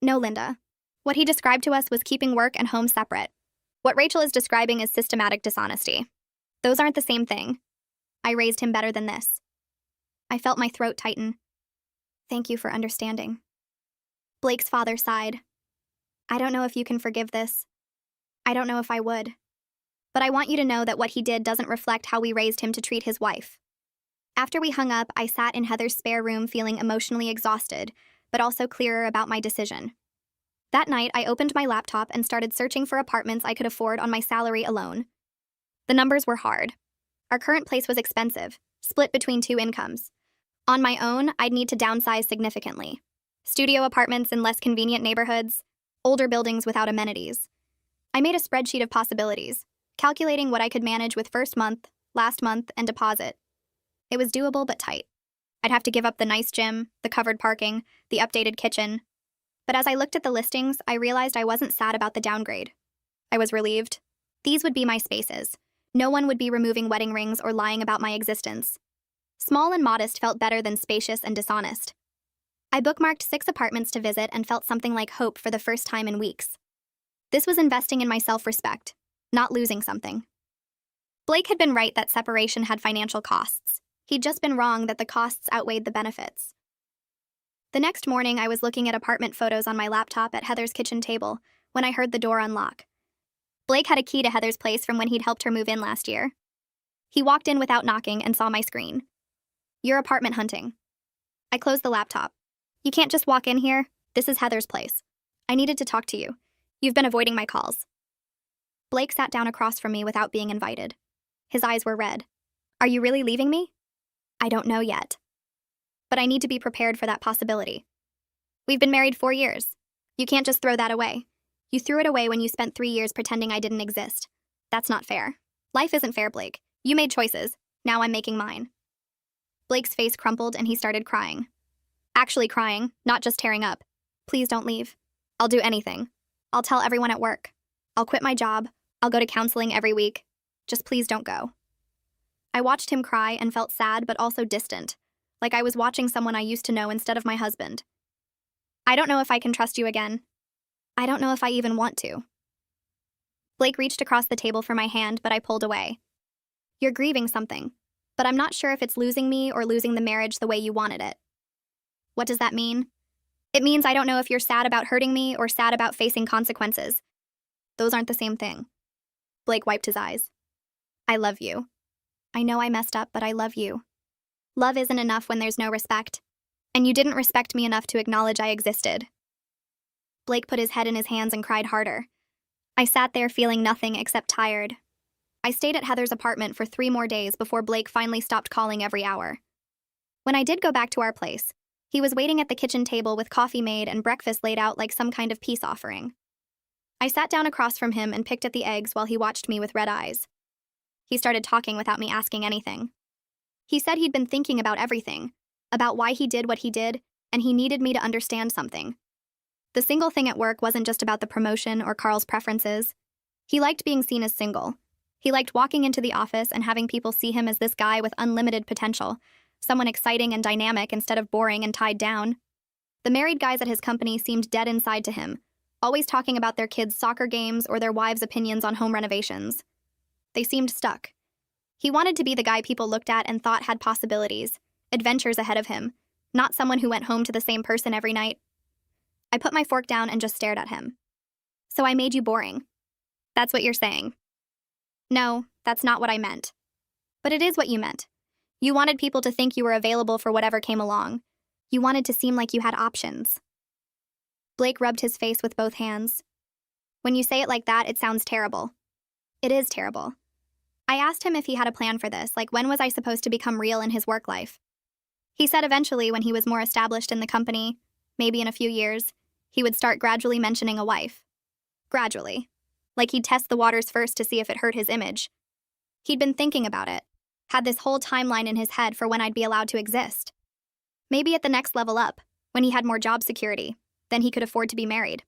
No, Linda. What he described to us was keeping work and home separate. What Rachel is describing is systematic dishonesty. Those aren't the same thing. I raised him better than this. I felt my throat tighten. Thank you for understanding. Blake's father sighed. I don't know if you can forgive this. I don't know if I would. But I want you to know that what he did doesn't reflect how we raised him to treat his wife. After we hung up, I sat in Heather's spare room feeling emotionally exhausted, but also clearer about my decision. That night, I opened my laptop and started searching for apartments I could afford on my salary alone. The numbers were hard. Our current place was expensive, split between 2 incomes. On my own, I'd need to downsize significantly. Studio apartments in less convenient neighborhoods, older buildings without amenities. I made a spreadsheet of possibilities, calculating what I could manage with first month, last month, and deposit. It was doable but tight. I'd have to give up the nice gym, the covered parking, the updated kitchen. But as I looked at the listings, I realized I wasn't sad about the downgrade. I was relieved. These would be my spaces. No one would be removing wedding rings or lying about my existence. Small and modest felt better than spacious and dishonest. I bookmarked 6 apartments to visit and felt something like hope for the first time in weeks. This was investing in my self-respect, not losing something. Blake had been right that separation had financial costs. He'd just been wrong that the costs outweighed the benefits. The next morning, I was looking at apartment photos on my laptop at Heather's kitchen table when I heard the door unlock. Blake had a key to Heather's place from when he'd helped her move in last year. He walked in without knocking and saw my screen. You're apartment hunting. I closed the laptop. You can't just walk in here. This is Heather's place. I needed to talk to you. You've been avoiding my calls. Blake sat down across from me without being invited. His eyes were red. Are you really leaving me? I don't know yet. But I need to be prepared for that possibility. We've been married 4 years. You can't just throw that away. You threw it away when you spent 3 years pretending I didn't exist. That's not fair. Life isn't fair, Blake. You made choices. Now I'm making mine. Blake's face crumpled and he started crying. Actually crying, not just tearing up. Please don't leave. I'll do anything. I'll tell everyone at work. I'll quit my job. I'll go to counseling every week. Just please don't go. I watched him cry and felt sad but also distant, like I was watching someone I used to know instead of my husband. I don't know if I can trust you again. I don't know if I even want to. Blake reached across the table for my hand, but I pulled away. You're grieving something, but I'm not sure if it's losing me or losing the marriage the way you wanted it. What does that mean? It means I don't know if you're sad about hurting me or sad about facing consequences. Those aren't the same thing. Blake wiped his eyes. I love you. I know I messed up, but I love you. Love isn't enough when there's no respect. And you didn't respect me enough to acknowledge I existed. Blake put his head in his hands and cried harder. I sat there feeling nothing except tired. I stayed at Heather's apartment for 3 more days before Blake finally stopped calling every hour. When I did go back to our place, He was waiting at the kitchen table with coffee made and breakfast laid out like some kind of peace offering. I sat down across from him and picked at the eggs while he watched me with red eyes. He started talking without me asking anything. He said he'd been thinking about everything, about why he did what he did, and he needed me to understand something. The single thing at work wasn't just about the promotion or Carl's preferences. He liked being seen as single. He liked walking into the office and having people see him as this guy with unlimited potential, someone exciting and dynamic instead of boring and tied down. The married guys at his company seemed dead inside to him, always talking about their kids' soccer games or their wives' opinions on home renovations. They seemed stuck. He wanted to be the guy people looked at and thought had possibilities, adventures ahead of him, not someone who went home to the same person every night. I put my fork down and just stared at him. So I made you boring. That's what you're saying. No, that's not what I meant. But it is what you meant. You wanted people to think you were available for whatever came along. You wanted to seem like you had options. Blake rubbed his face with both hands. When you say it like that, it sounds terrible. It is terrible. I asked him if he had a plan for this, like when was I supposed to become real in his work life? He said eventually when he was more established in the company, maybe in a few years, he would start gradually mentioning a wife. Gradually. Like he'd test the waters first to see if it hurt his image. He'd been thinking about it, had this whole timeline in his head for when I'd be allowed to exist. Maybe at the next level up, when he had more job security, then he could afford to be married.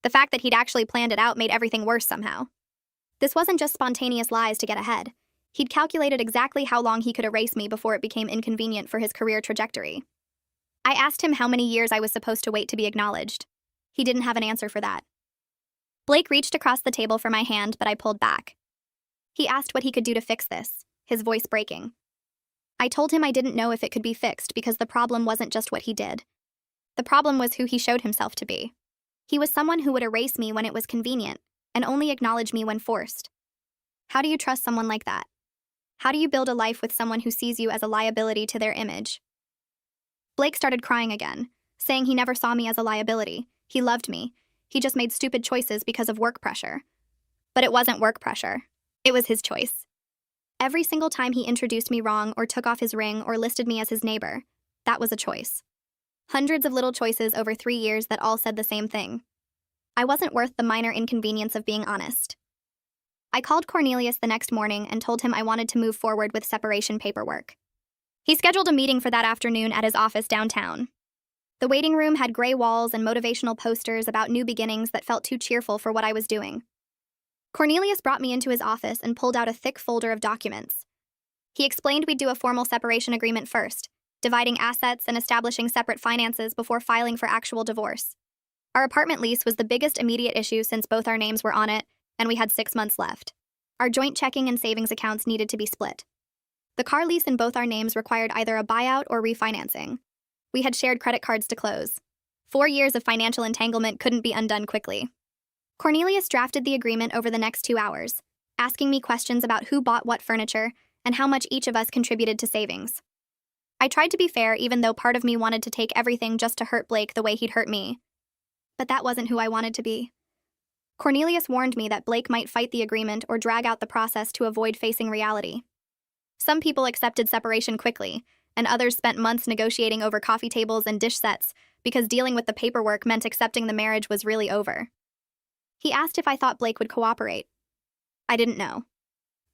The fact that he'd actually planned it out made everything worse somehow. This wasn't just spontaneous lies to get ahead. He'd calculated exactly how long he could erase me before it became inconvenient for his career trajectory. I asked him how many years I was supposed to wait to be acknowledged. He didn't have an answer for that. Blake reached across the table for my hand, but I pulled back. He asked what he could do to fix this, his voice breaking. I told him I didn't know if it could be fixed because the problem wasn't just what he did. The problem was who he showed himself to be. He was someone who would erase me when it was convenient, and only acknowledge me when forced. How do you trust someone like that? How do you build a life with someone who sees you as a liability to their image? Blake started crying again, saying he never saw me as a liability. He loved me. He just made stupid choices because of work pressure. But it wasn't work pressure. It was his choice. Every single time he introduced me wrong or took off his ring or listed me as his neighbor, that was a choice. Hundreds of little choices over 3 years that all said the same thing. I wasn't worth the minor inconvenience of being honest. I called Cornelius the next morning and told him I wanted to move forward with separation paperwork. He scheduled a meeting for that afternoon at his office downtown. The waiting room had gray walls and motivational posters about new beginnings that felt too cheerful for what I was doing. Cornelius brought me into his office and pulled out a thick folder of documents. He explained we'd do a formal separation agreement first, dividing assets and establishing separate finances before filing for actual divorce. Our apartment lease was the biggest immediate issue since both our names were on it, and we had 6 months left. Our joint checking and savings accounts needed to be split. The car lease in both our names required either a buyout or refinancing. We had shared credit cards to close. 4 years of financial entanglement couldn't be undone quickly. Cornelius drafted the agreement over the next 2 hours, asking me questions about who bought what furniture and how much each of us contributed to savings. I tried to be fair even though part of me wanted to take everything just to hurt Blake the way he'd hurt me. But that wasn't who I wanted to be. Cornelius warned me that Blake might fight the agreement or drag out the process to avoid facing reality. Some people accepted separation quickly, and others spent months negotiating over coffee tables and dish sets because dealing with the paperwork meant accepting the marriage was really over. He asked if I thought Blake would cooperate. I didn't know.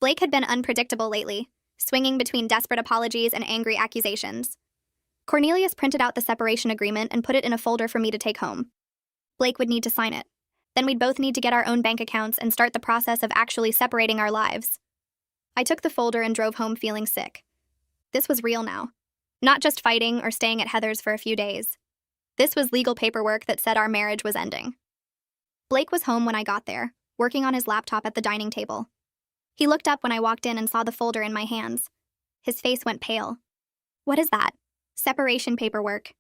Blake had been unpredictable lately, swinging between desperate apologies and angry accusations. Cornelius printed out the separation agreement and put it in a folder for me to take home. Blake would need to sign it. Then we'd both need to get our own bank accounts and start the process of actually separating our lives. I took the folder and drove home feeling sick. This was real now. Not just fighting or staying at Heather's for a few days. This was legal paperwork that said our marriage was ending. Blake was home when I got there, working on his laptop at the dining table. He looked up when I walked in and saw the folder in my hands. His face went pale. What is that? Separation paperwork.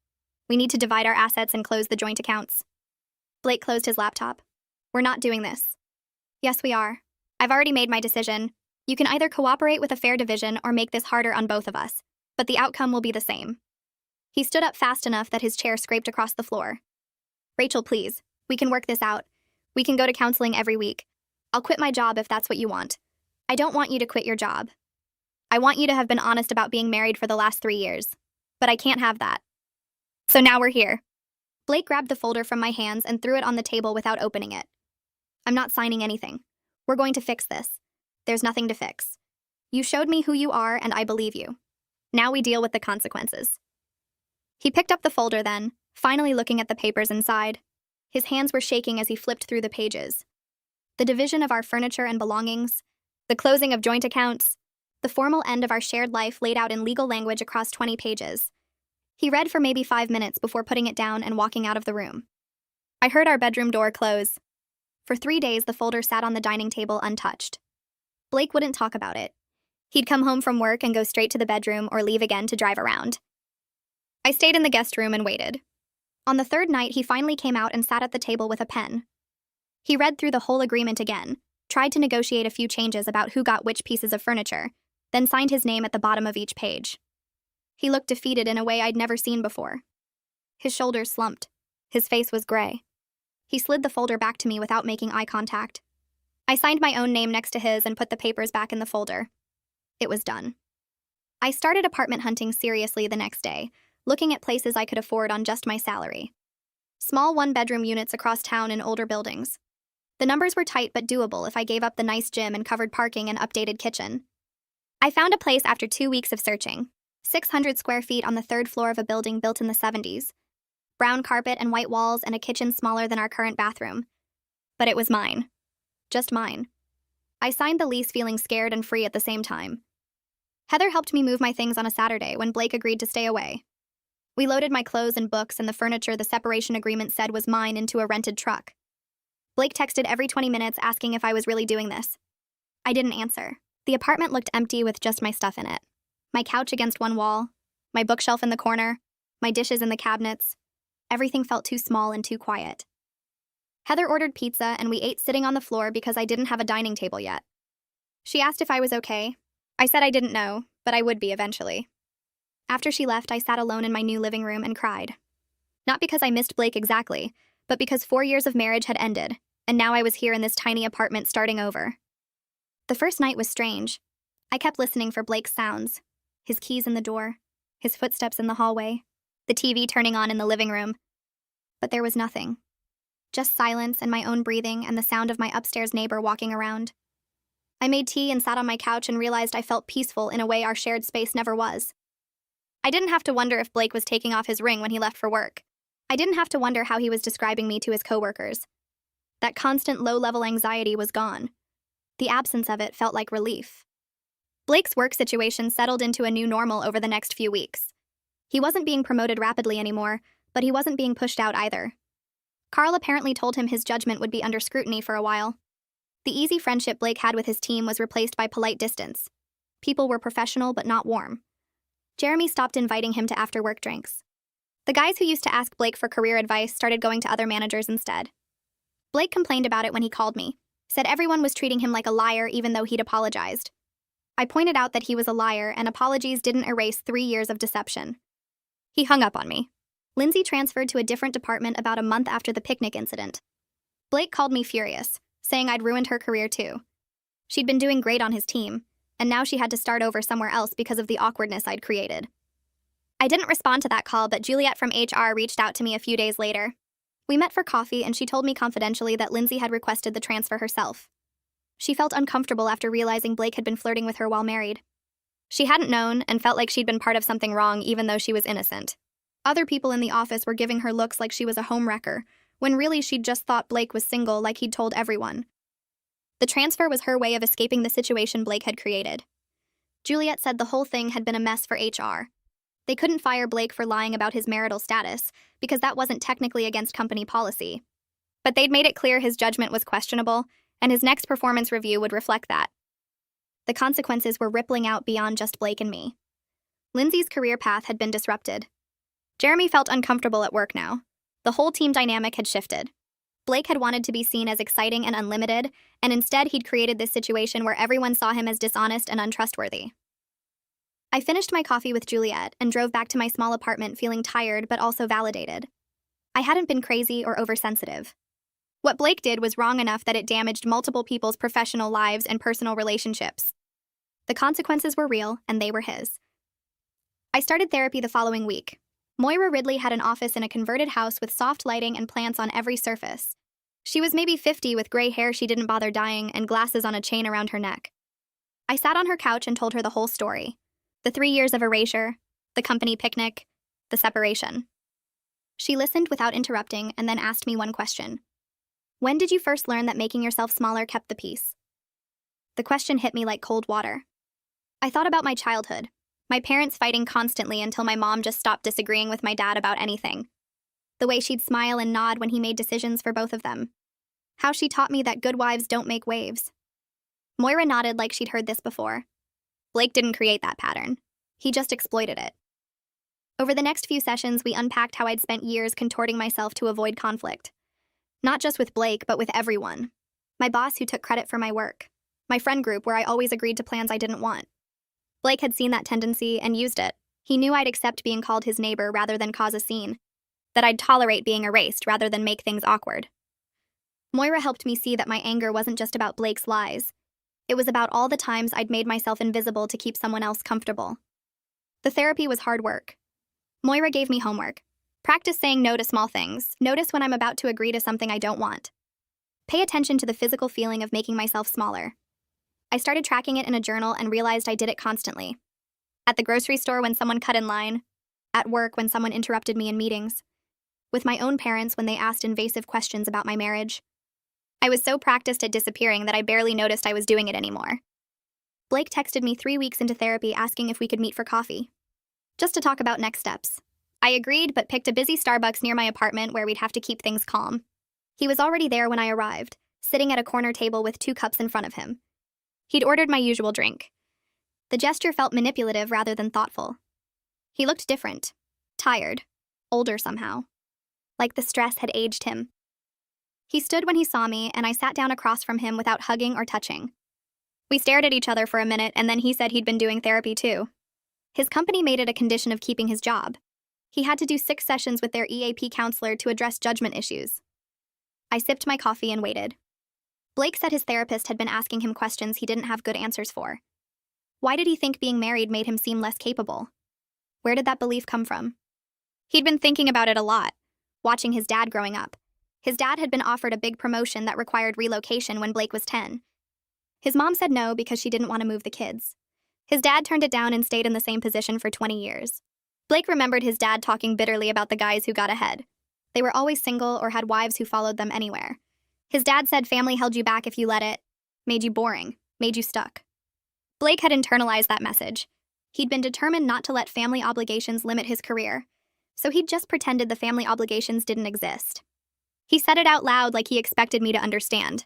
We need to divide our assets and close the joint accounts. Blake closed his laptop. We're not doing this. Yes, we are. I've already made my decision. You can either cooperate with a fair division or make this harder on both of us, but the outcome will be the same. He stood up fast enough that his chair scraped across the floor. Rachel, please. We can work this out. We can go to counseling every week. I'll quit my job if that's what you want. I don't want you to quit your job. I want you to have been honest about being married for the last 3 years. But I can't have that. So now we're here. Blake grabbed the folder from my hands and threw it on the table without opening it. I'm not signing anything. We're going to fix this. There's nothing to fix. You showed me who you are, and I believe you. Now we deal with the consequences. He picked up the folder then, finally looking at the papers inside. His hands were shaking as he flipped through the pages. The division of our furniture and belongings, the closing of joint accounts, the formal end of our shared life laid out in legal language across 20 pages. He read for maybe 5 minutes before putting it down and walking out of the room. I heard our bedroom door close. For 3 days, the folder sat on the dining table untouched. Blake wouldn't talk about it. He'd come home from work and go straight to the bedroom or leave again to drive around. I stayed in the guest room and waited. On the 3rd night, he finally came out and sat at the table with a pen. He read through the whole agreement again, tried to negotiate a few changes about who got which pieces of furniture, then signed his name at the bottom of each page. He looked defeated in a way I'd never seen before. His shoulders slumped. His face was gray. He slid the folder back to me without making eye contact. I signed my own name next to his and put the papers back in the folder. It was done. I started apartment hunting seriously the next day, looking at places I could afford on just my salary. Small one-bedroom units across town in older buildings. The numbers were tight but doable if I gave up the nice gym and covered parking and updated kitchen. I found a place after 2 weeks of searching. 600 square feet on the 3rd floor of a building built in the 70s. Brown carpet and white walls and a kitchen smaller than our current bathroom. But it was mine. Just mine. I signed the lease feeling scared and free at the same time. Heather helped me move my things on a Saturday when Blake agreed to stay away. We loaded my clothes and books and the furniture the separation agreement said was mine into a rented truck. Blake texted every 20 minutes asking if I was really doing this. I didn't answer. The apartment looked empty with just my stuff in it. My couch against one wall, my bookshelf in the corner, my dishes in the cabinets. Everything felt too small and too quiet. Heather ordered pizza and we ate sitting on the floor because I didn't have a dining table yet. She asked if I was okay. I said I didn't know, but I would be eventually. After she left, I sat alone in my new living room and cried. Not because I missed Blake exactly, but because 4 years of marriage had ended, and now I was here in this tiny apartment starting over. The first night was strange. I kept listening for Blake's sounds. His keys in the door, his footsteps in the hallway, the TV turning on in the living room. But there was nothing. Just silence and my own breathing and the sound of my upstairs neighbor walking around. I made tea and sat on my couch and realized I felt peaceful in a way our shared space never was. I didn't have to wonder if Blake was taking off his ring when he left for work. I didn't have to wonder how he was describing me to his coworkers. That constant low-level anxiety was gone. The absence of it felt like relief. Blake's work situation settled into a new normal over the next few weeks. He wasn't being promoted rapidly anymore, but he wasn't being pushed out either. Carl apparently told him his judgment would be under scrutiny for a while. The easy friendship Blake had with his team was replaced by polite distance. People were professional but not warm. Jeremy stopped inviting him to after-work drinks. The guys who used to ask Blake for career advice started going to other managers instead. Blake complained about it when he called me, said everyone was treating him like a liar even though he'd apologized. I pointed out that he was a liar and apologies didn't erase 3 years of deception. He hung up on me. Lindsay transferred to a different department about a month after the picnic incident. Blake called me furious, saying I'd ruined her career too. She'd been doing great on his team, and now she had to start over somewhere else because of the awkwardness I'd created. I didn't respond to that call, but Juliet from HR reached out to me a few days later. We met for coffee and she told me confidentially that Lindsay had requested the transfer herself. She felt uncomfortable after realizing Blake had been flirting with her while married. She hadn't known and felt like she'd been part of something wrong even though she was innocent. Other people in the office were giving her looks like she was a homewrecker, when really she'd just thought Blake was single like he'd told everyone. The transfer was her way of escaping the situation Blake had created. Juliet said the whole thing had been a mess for HR. They couldn't fire Blake for lying about his marital status, because that wasn't technically against company policy. But they'd made it clear his judgment was questionable, and his next performance review would reflect that. The consequences were rippling out beyond just Blake and me. Lindsay's career path had been disrupted. Jeremy felt uncomfortable at work now. The whole team dynamic had shifted. Blake had wanted to be seen as exciting and unlimited, and instead he'd created this situation where everyone saw him as dishonest and untrustworthy. I finished my coffee with Juliet and drove back to my small apartment feeling tired but also validated. I hadn't been crazy or oversensitive. What Blake did was wrong enough that it damaged multiple people's professional lives and personal relationships. The consequences were real, and they were his. I started therapy the following week. Moira Ridley had an office in a converted house with soft lighting and plants on every surface. She was maybe 50 with gray hair she didn't bother dyeing and glasses on a chain around her neck. I sat on her couch and told her the whole story. The 3 years of erasure, the company picnic, the separation. She listened without interrupting and then asked me one question. When did you first learn that making yourself smaller kept the peace? The question hit me like cold water. I thought about my childhood, my parents fighting constantly until my mom just stopped disagreeing with my dad about anything. The way she'd smile and nod when he made decisions for both of them. How she taught me that good wives don't make waves. Moira nodded like she'd heard this before. Blake didn't create that pattern. He just exploited it. Over the next few sessions, we unpacked how I'd spent years contorting myself to avoid conflict. Not just with Blake, but with everyone. My boss who took credit for my work. My friend group where I always agreed to plans I didn't want. Blake had seen that tendency and used it. He knew I'd accept being called his neighbor rather than cause a scene. That I'd tolerate being erased rather than make things awkward. Moira helped me see that my anger wasn't just about Blake's lies. It was about all the times I'd made myself invisible to keep someone else comfortable. The therapy was hard work. Moira gave me homework. Practice saying no to small things. Notice when I'm about to agree to something I don't want. Pay attention to the physical feeling of making myself smaller. I started tracking it in a journal and realized I did it constantly. At the grocery store when someone cut in line. At work when someone interrupted me in meetings. With my own parents when they asked invasive questions about my marriage. I was so practiced at disappearing that I barely noticed I was doing it anymore. Blake texted me 3 weeks into therapy asking if we could meet for coffee. Just to talk about next steps. I agreed, but picked a busy Starbucks near my apartment where we'd have to keep things calm. He was already there when I arrived, sitting at a corner table with 2 cups in front of him. He'd ordered my usual drink. The gesture felt manipulative rather than thoughtful. He looked different. Tired. Older somehow. Like the stress had aged him. He stood when he saw me, and I sat down across from him without hugging or touching. We stared at each other for a minute, and then he said he'd been doing therapy too. His company made it a condition of keeping his job. He had to do 6 sessions with their EAP counselor to address judgment issues. I sipped my coffee and waited. Blake said his therapist had been asking him questions he didn't have good answers for. Why did he think being married made him seem less capable? Where did that belief come from? He'd been thinking about it a lot, watching his dad growing up. His dad had been offered a big promotion that required relocation when Blake was 10. His mom said no because she didn't want to move the kids. His dad turned it down and stayed in the same position for 20 years. Blake remembered his dad talking bitterly about the guys who got ahead. They were always single or had wives who followed them anywhere. His dad said family held you back if you let it, made you boring, made you stuck. Blake had internalized that message. He'd been determined not to let family obligations limit his career, so he'd just pretended the family obligations didn't exist. He said it out loud like he expected me to understand,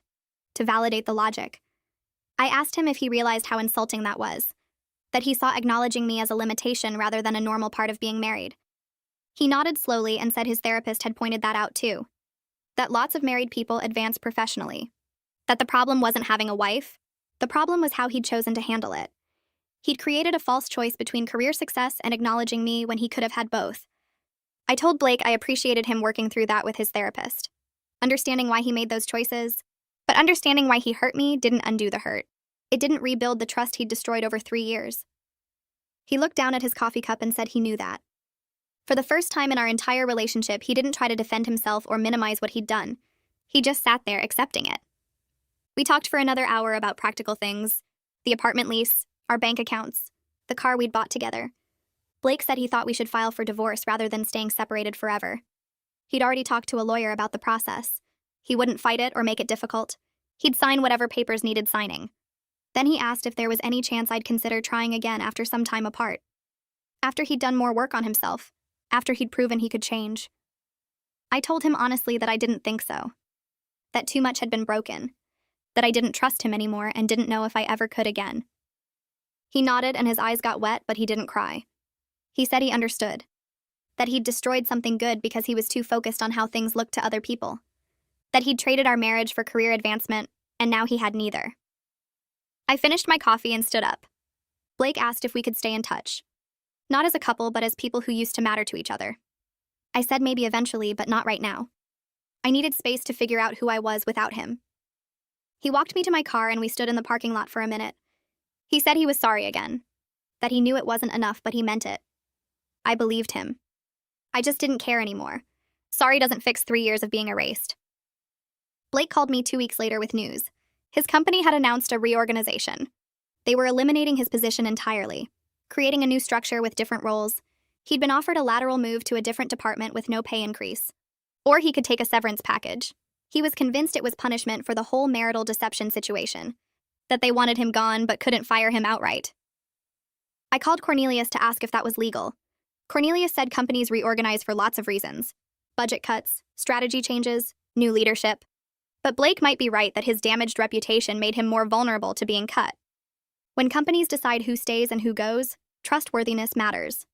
to validate the logic. I asked him if he realized how insulting that was, that he saw acknowledging me as a limitation rather than a normal part of being married. He nodded slowly and said his therapist had pointed that out too, that lots of married people advance professionally, that the problem wasn't having a wife, the problem was how he'd chosen to handle it. He'd created a false choice between career success and acknowledging me when he could have had both. I told Blake I appreciated him working through that with his therapist, understanding why he made those choices, but understanding why he hurt me didn't undo the hurt. It didn't rebuild the trust he'd destroyed over 3 years. He looked down at his coffee cup and said he knew that. For the first time in our entire relationship, he didn't try to defend himself or minimize what he'd done. He just sat there accepting it. We talked for another hour about practical things, the apartment lease, our bank accounts, the car we'd bought together. Blake said he thought we should file for divorce rather than staying separated forever. He'd already talked to a lawyer about the process. He wouldn't fight it or make it difficult. He'd sign whatever papers needed signing. Then he asked if there was any chance I'd consider trying again after some time apart. After he'd done more work on himself. After he'd proven he could change. I told him honestly that I didn't think so. That too much had been broken. That I didn't trust him anymore and didn't know if I ever could again. He nodded and his eyes got wet, but he didn't cry. He said he understood. That he'd destroyed something good because he was too focused on how things looked to other people. That he'd traded our marriage for career advancement, and now he had neither. I finished my coffee and stood up. Blake asked if we could stay in touch. Not as a couple, but as people who used to matter to each other. I said maybe eventually, but not right now. I needed space to figure out who I was without him. He walked me to my car and we stood in the parking lot for a minute. He said he was sorry again. That he knew it wasn't enough, but he meant it. I believed him. I just didn't care anymore. Sorry doesn't fix 3 years of being erased. Blake called me 2 weeks later with news. His company had announced a reorganization. They were eliminating his position entirely, creating a new structure with different roles. He'd been offered a lateral move to a different department with no pay increase. Or he could take a severance package. He was convinced it was punishment for the whole marital deception situation, that they wanted him gone but couldn't fire him outright. I called Cornelius to ask if that was legal. Cornelius said companies reorganize for lots of reasons: budget cuts, strategy changes, new leadership. But Blake might be right that his damaged reputation made him more vulnerable to being cut. When companies decide who stays and who goes, trustworthiness matters.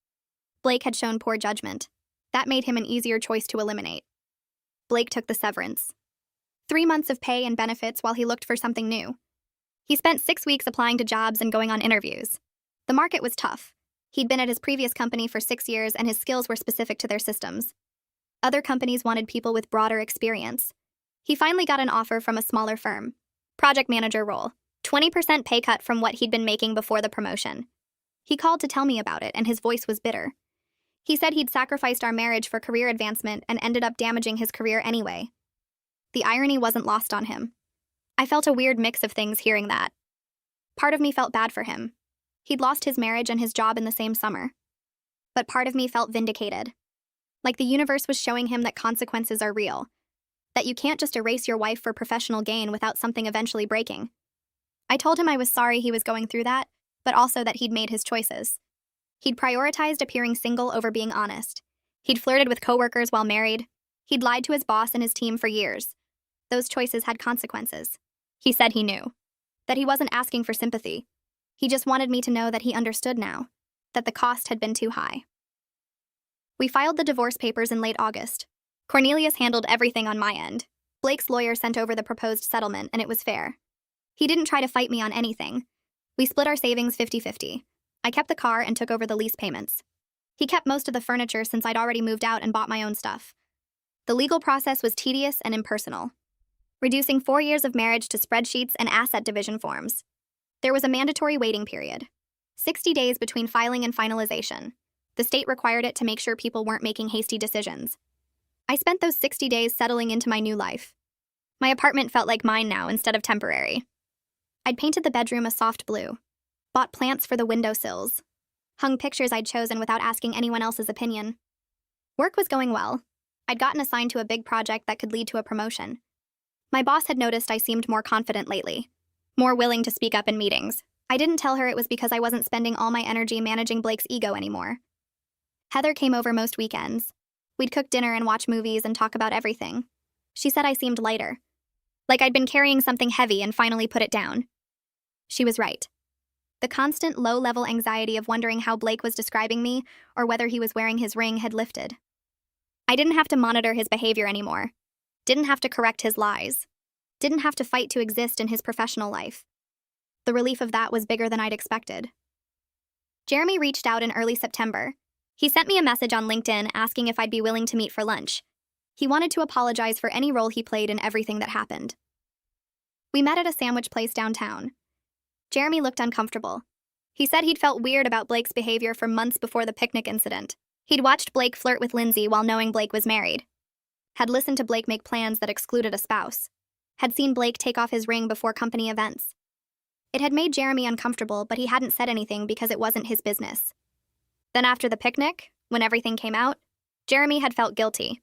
Blake had shown poor judgment. That made him an easier choice to eliminate. Blake took the severance. 3 months of pay and benefits while he looked for something new. He spent 6 weeks applying to jobs and going on interviews. The market was tough. He'd been at his previous company for 6 years and his skills were specific to their systems. Other companies wanted people with broader experience. He finally got an offer from a smaller firm. Project manager role. 20% pay cut from what he'd been making before the promotion. He called to tell me about it and his voice was bitter. He said he'd sacrificed our marriage for career advancement and ended up damaging his career anyway. The irony wasn't lost on him. I felt a weird mix of things hearing that. Part of me felt bad for him. He'd lost his marriage and his job in the same summer. But part of me felt vindicated. Like the universe was showing him that consequences are real. That you can't just erase your wife for professional gain without something eventually breaking. I told him I was sorry he was going through that, but also that he'd made his choices. He'd prioritized appearing single over being honest. He'd flirted with coworkers while married. He'd lied to his boss and his team for years. Those choices had consequences. He said he knew. That he wasn't asking for sympathy. He just wanted me to know that he understood now. That the cost had been too high. We filed the divorce papers in late August. Cornelius handled everything on my end. Blake's lawyer sent over the proposed settlement, and it was fair. He didn't try to fight me on anything. We split our savings 50-50. I kept the car and took over the lease payments. He kept most of the furniture since I'd already moved out and bought my own stuff. The legal process was tedious and impersonal, reducing 4 years of marriage to spreadsheets and asset division forms. There was a mandatory waiting period, 60 days between filing and finalization. The state required it to make sure people weren't making hasty decisions. I spent those 60 days settling into my new life. My apartment felt like mine now instead of temporary. I'd painted the bedroom a soft blue, bought plants for the windowsills, hung pictures I'd chosen without asking anyone else's opinion. Work was going well. I'd gotten assigned to a big project that could lead to a promotion. My boss had noticed I seemed more confident lately, more willing to speak up in meetings. I didn't tell her it was because I wasn't spending all my energy managing Blake's ego anymore. Heather came over most weekends. We'd cook dinner and watch movies and talk about everything. She said I seemed lighter, like I'd been carrying something heavy and finally put it down. She was right. The constant low-level anxiety of wondering how Blake was describing me or whether he was wearing his ring had lifted. I didn't have to monitor his behavior anymore. Didn't have to correct his lies. Didn't have to fight to exist in his professional life. The relief of that was bigger than I'd expected. Jeremy reached out in early September. He sent me a message on LinkedIn asking if I'd be willing to meet for lunch. He wanted to apologize for any role he played in everything that happened. We met at a sandwich place downtown. Jeremy looked uncomfortable. He said he'd felt weird about Blake's behavior for months before the picnic incident. He'd watched Blake flirt with Lindsay while knowing Blake was married. Had listened to Blake make plans that excluded a spouse. Had seen Blake take off his ring before company events. It had made Jeremy uncomfortable, but he hadn't said anything because it wasn't his business. Then after the picnic, when everything came out, Jeremy had felt guilty.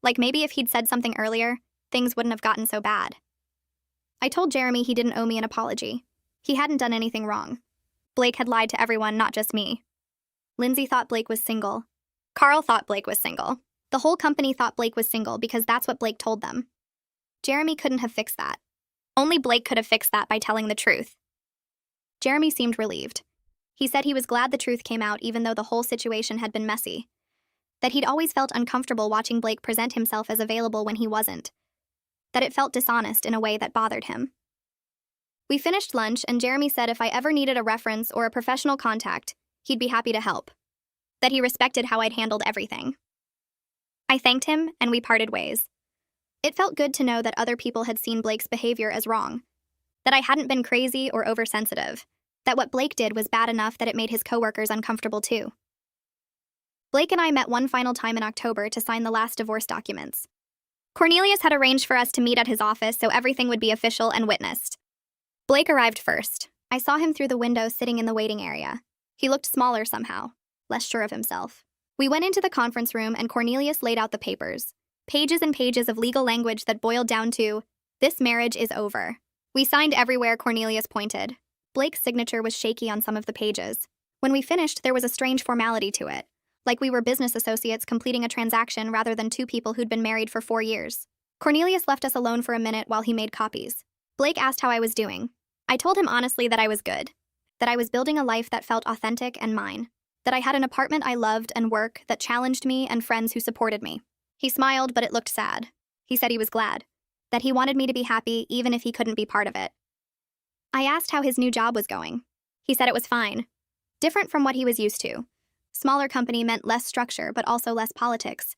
Like maybe if he'd said something earlier, things wouldn't have gotten so bad. I told Jeremy he didn't owe me an apology. He hadn't done anything wrong. Blake had lied to everyone, not just me. Lindsay thought Blake was single. Carl thought Blake was single. The whole company thought Blake was single because that's what Blake told them. Jeremy couldn't have fixed that. Only Blake could have fixed that by telling the truth. Jeremy seemed relieved. He said he was glad the truth came out even though the whole situation had been messy. That he'd always felt uncomfortable watching Blake present himself as available when he wasn't. That it felt dishonest in a way that bothered him. We finished lunch and Jeremy said if I ever needed a reference or a professional contact, he'd be happy to help. That he respected how I'd handled everything. I thanked him and we parted ways. It felt good to know that other people had seen Blake's behavior as wrong. That I hadn't been crazy or oversensitive. That what Blake did was bad enough that it made his coworkers uncomfortable too. Blake and I met one final time in October to sign the last divorce documents. Cornelius had arranged for us to meet at his office so everything would be official and witnessed. Blake arrived first. I saw him through the window sitting in the waiting area. He looked smaller somehow, less sure of himself. We went into the conference room and Cornelius laid out the papers. Pages and pages of legal language that boiled down to, "This marriage is over." We signed everywhere Cornelius pointed. Blake's signature was shaky on some of the pages. When we finished, there was a strange formality to it, like we were business associates completing a transaction rather than two people who'd been married for 4 years. Cornelius left us alone for a minute while he made copies. Blake asked how I was doing. I told him honestly that I was good, that I was building a life that felt authentic and mine, that I had an apartment I loved and work that challenged me and friends who supported me. He smiled, but it looked sad. He said he was glad, that he wanted me to be happy even if he couldn't be part of it. I asked how his new job was going. He said it was fine, different from what he was used to. Smaller company meant less structure, but also less politics.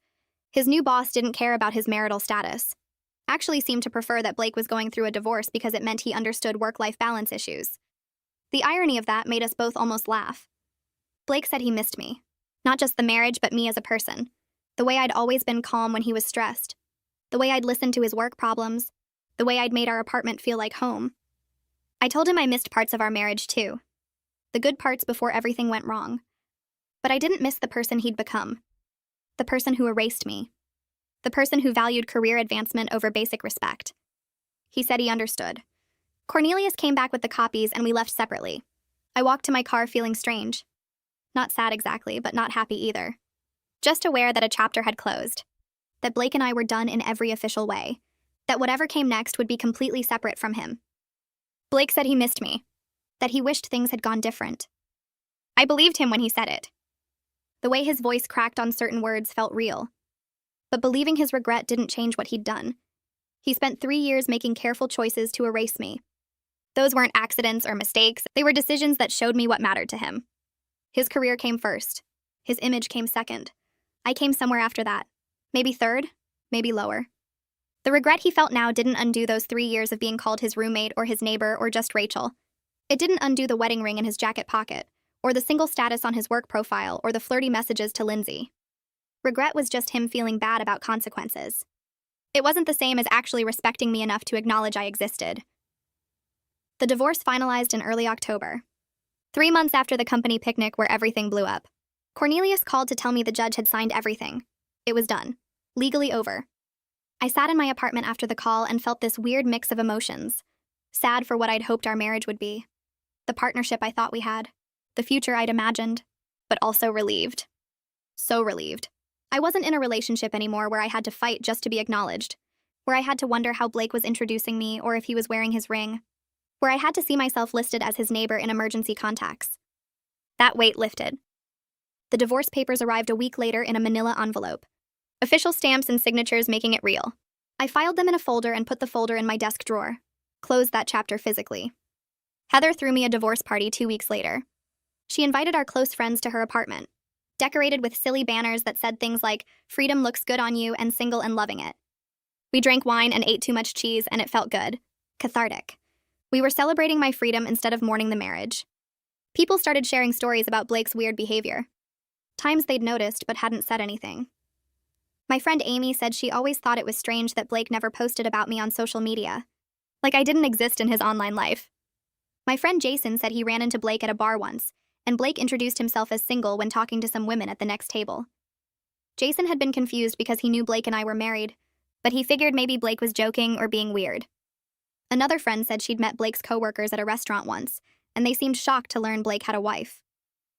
His new boss didn't care about his marital status. Actually seemed to prefer that Blake was going through a divorce because it meant he understood work-life balance issues. The irony of that made us both almost laugh. Blake said he missed me. Not just the marriage, but me as a person. The way I'd always been calm when he was stressed. The way I'd listened to his work problems. The way I'd made our apartment feel like home. I told him I missed parts of our marriage too. The good parts before everything went wrong. But I didn't miss the person he'd become. The person who erased me. The person who valued career advancement over basic respect. He said he understood. Cornelius came back with the copies and we left separately. I walked to my car feeling strange. Not sad exactly, but not happy either. Just aware that a chapter had closed. That Blake and I were done in every official way. That whatever came next would be completely separate from him. Blake said he missed me. That he wished things had gone different. I believed him when he said it. The way his voice cracked on certain words felt real. But believing his regret didn't change what he'd done. He spent 3 years making careful choices to erase me. Those weren't accidents or mistakes, they were decisions that showed me what mattered to him. His career came first. His image came second. I came somewhere after that. Maybe third, maybe lower. The regret he felt now didn't undo those 3 years of being called his roommate or his neighbor or just Rachel. It didn't undo the wedding ring in his jacket pocket, or the single status on his work profile, or the flirty messages to Lindsay. Regret was just him feeling bad about consequences. It wasn't the same as actually respecting me enough to acknowledge I existed. The divorce finalized in early October. 3 months after the company picnic where everything blew up. Cornelius called to tell me the judge had signed everything. It was done. Legally over. I sat in my apartment after the call and felt this weird mix of emotions. Sad for what I'd hoped our marriage would be. The partnership I thought we had. The future I'd imagined. But also relieved. So relieved. I wasn't in a relationship anymore where I had to fight just to be acknowledged. Where I had to wonder how Blake was introducing me or if he was wearing his ring. Where I had to see myself listed as his neighbor in emergency contacts. That weight lifted. The divorce papers arrived a week later in a manila envelope. Official stamps and signatures making it real. I filed them in a folder and put the folder in my desk drawer. Closed that chapter physically. Heather threw me a divorce party 2 weeks later. She invited our close friends to her apartment, decorated with silly banners that said things like, "Freedom looks good on you and single and loving it." We drank wine and ate too much cheese and it felt good. Cathartic. We were celebrating my freedom instead of mourning the marriage. People started sharing stories about Blake's weird behavior. Times they'd noticed but hadn't said anything. My friend Amy said she always thought it was strange that Blake never posted about me on social media. Like I didn't exist in his online life. My friend Jason said he ran into Blake at a bar once, and Blake introduced himself as single when talking to some women at the next table. Jason had been confused because he knew Blake and I were married, but he figured maybe Blake was joking or being weird. Another friend said she'd met Blake's coworkers at a restaurant once, and they seemed shocked to learn Blake had a wife.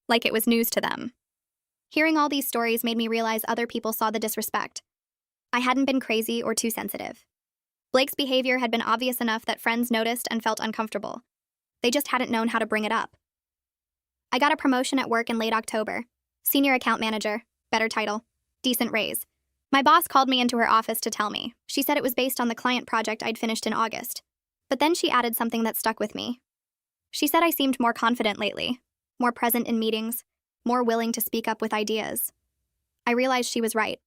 Like it was news to them. Hearing all these stories made me realize other people saw the disrespect. I hadn't been crazy or too sensitive. Blake's behavior had been obvious enough that friends noticed and felt uncomfortable. They just hadn't known how to bring it up. I got a promotion at work in late October. Senior account manager, better title, decent raise. My boss called me into her office to tell me. She said it was based on the client project I'd finished in August. But then she added something that stuck with me. She said I seemed more confident lately, more present in meetings, more willing to speak up with ideas. I realized she was right.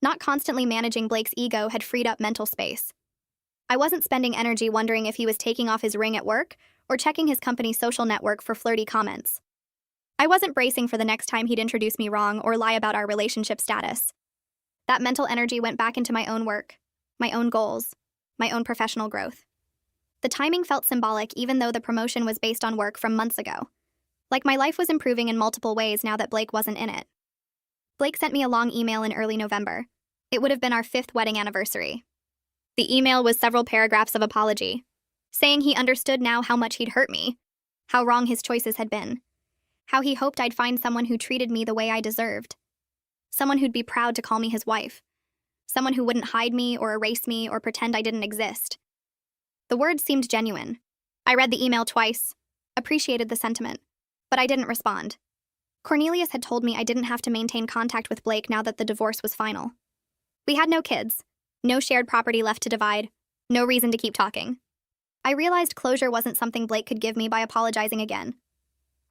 Not constantly managing Blake's ego had freed up mental space. I wasn't spending energy wondering if he was taking off his ring at work or checking his company's social network for flirty comments. I wasn't bracing for the next time he'd introduce me wrong or lie about our relationship status. That mental energy went back into my own work, my own goals, my own professional growth. The timing felt symbolic even though the promotion was based on work from months ago. Like my life was improving in multiple ways now that Blake wasn't in it. Blake sent me a long email in early November. It would have been our 5th wedding anniversary. The email was several paragraphs of apology, saying he understood now how much he'd hurt me, how wrong his choices had been, how he hoped I'd find someone who treated me the way I deserved, someone who'd be proud to call me his wife, someone who wouldn't hide me or erase me or pretend I didn't exist. The words seemed genuine. I read the email twice, appreciated the sentiment, but I didn't respond. Cornelius had told me I didn't have to maintain contact with Blake now that the divorce was final. We had no kids, no shared property left to divide, no reason to keep talking. I realized closure wasn't something Blake could give me by apologizing again.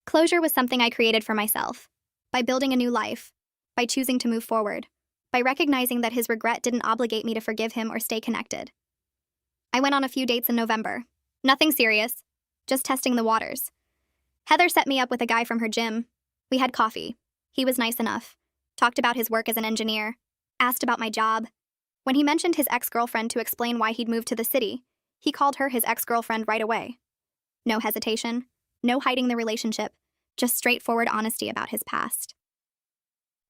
Closure was something I created for myself, by building a new life, by choosing to move forward, by recognizing that his regret didn't obligate me to forgive him or stay connected. I went on a few dates in November. Nothing serious, just testing the waters. Heather set me up with a guy from her gym. We had coffee. He was nice enough. Talked about his work as an engineer. Asked about my job. When he mentioned his ex-girlfriend to explain why he'd moved to the city, he called her his ex-girlfriend right away. No hesitation, no hiding the relationship, just straightforward honesty about his past.